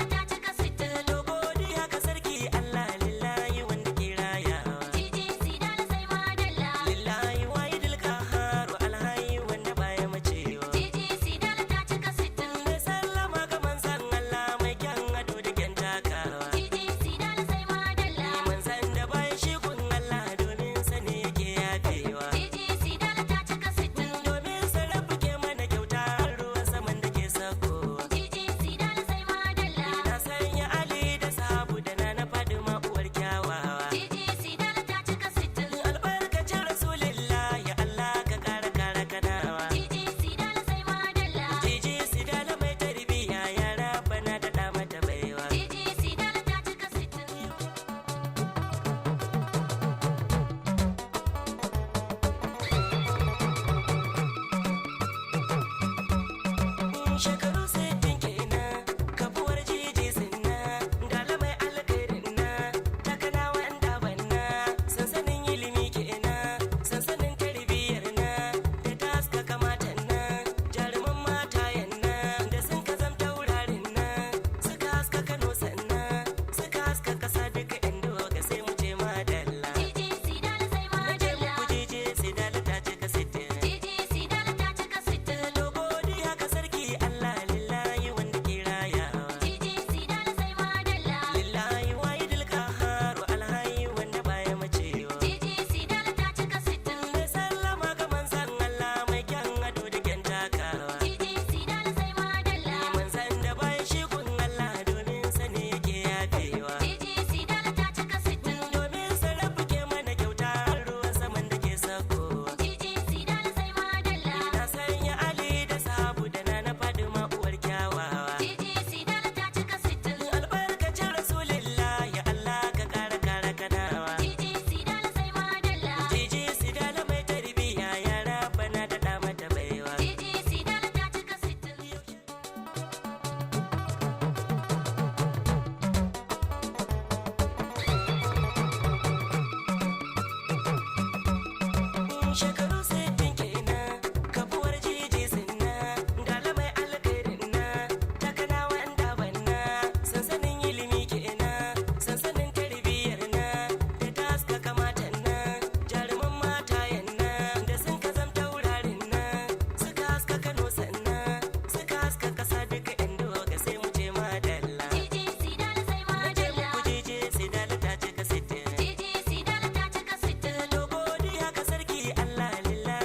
ta cika sitin. Dogo di haka sarki Allah lillahi wanda ke rayawa. Lillahi wahidul qahhar alhayy wanda baya macewa. Mai sallama ga manzon Allah mai kyan ado da kyan takawa. Manzon da baya shi kun Allah domin sa ne yake yafewa. Domin sarrafa ke mana kyauta har ruwan saman da ke sakowa. Na sanya Ali da sabu da na Fadima uwar kyawawa. Albarkacin Rasulillah ya Allah ka kara kara kanawa. Jiji Sidala mai tarbiya yara bana da ɗa mata baiwa. Shekaru 60 kenan kafuwar jiji sinna dala mai alkhairin na takana wanda banna sansanin ilimi kenan sansanin tarbiyyar na da ta haska kamatan na jaruman matayen na da sun ka zamta wurarin na suka haska Kano sannan suka haska kasa duka inda ga sai mu ce madalla. Na ce muku jiji Sidala ta cika sitin. Dogo di haka sarki Allah lillahi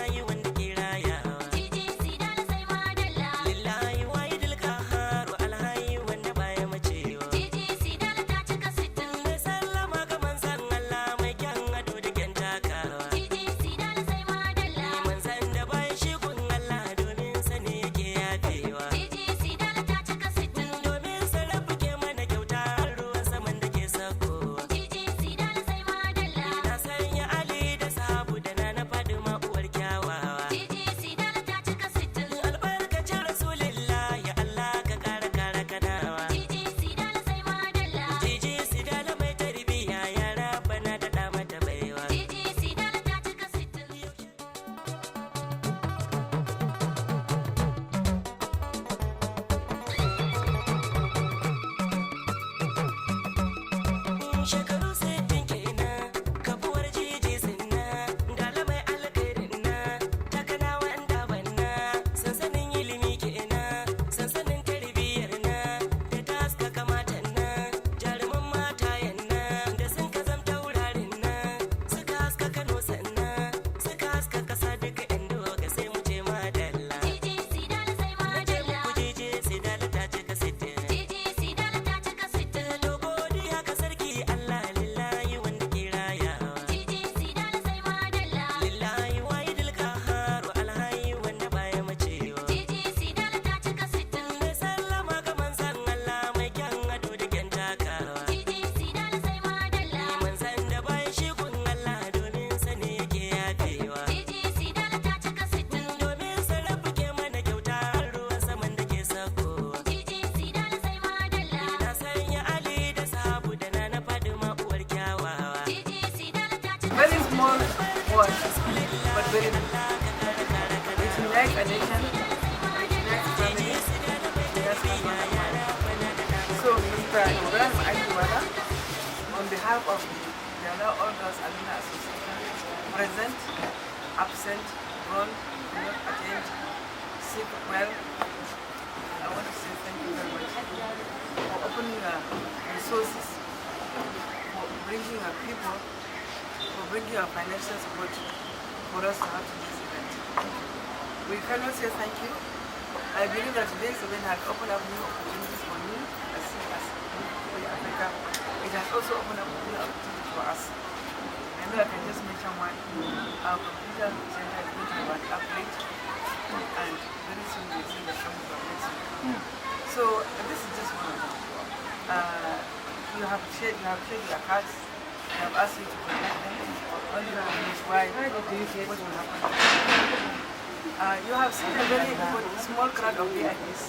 You have seen a very small crowd of VIPs.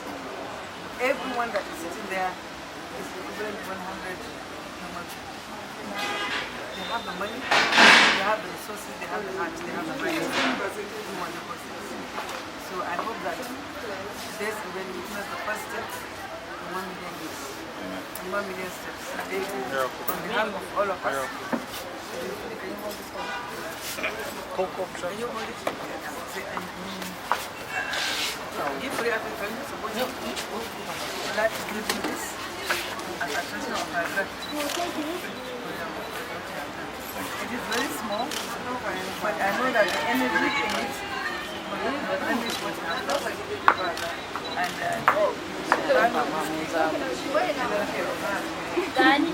Everyone that is sitting there is equivalent to 100 normal people. They have the money, they have the resources, they have the heart, they have the mind to do wonderful things. So I hope that this event witness the first step in 1 million years, in 1 million steps. On behalf of all of us, can you hold this one? Can you hold it? Give free African support that giving this as a expression of our gratitude. It is very small, but I know that the energy in it is what I love. And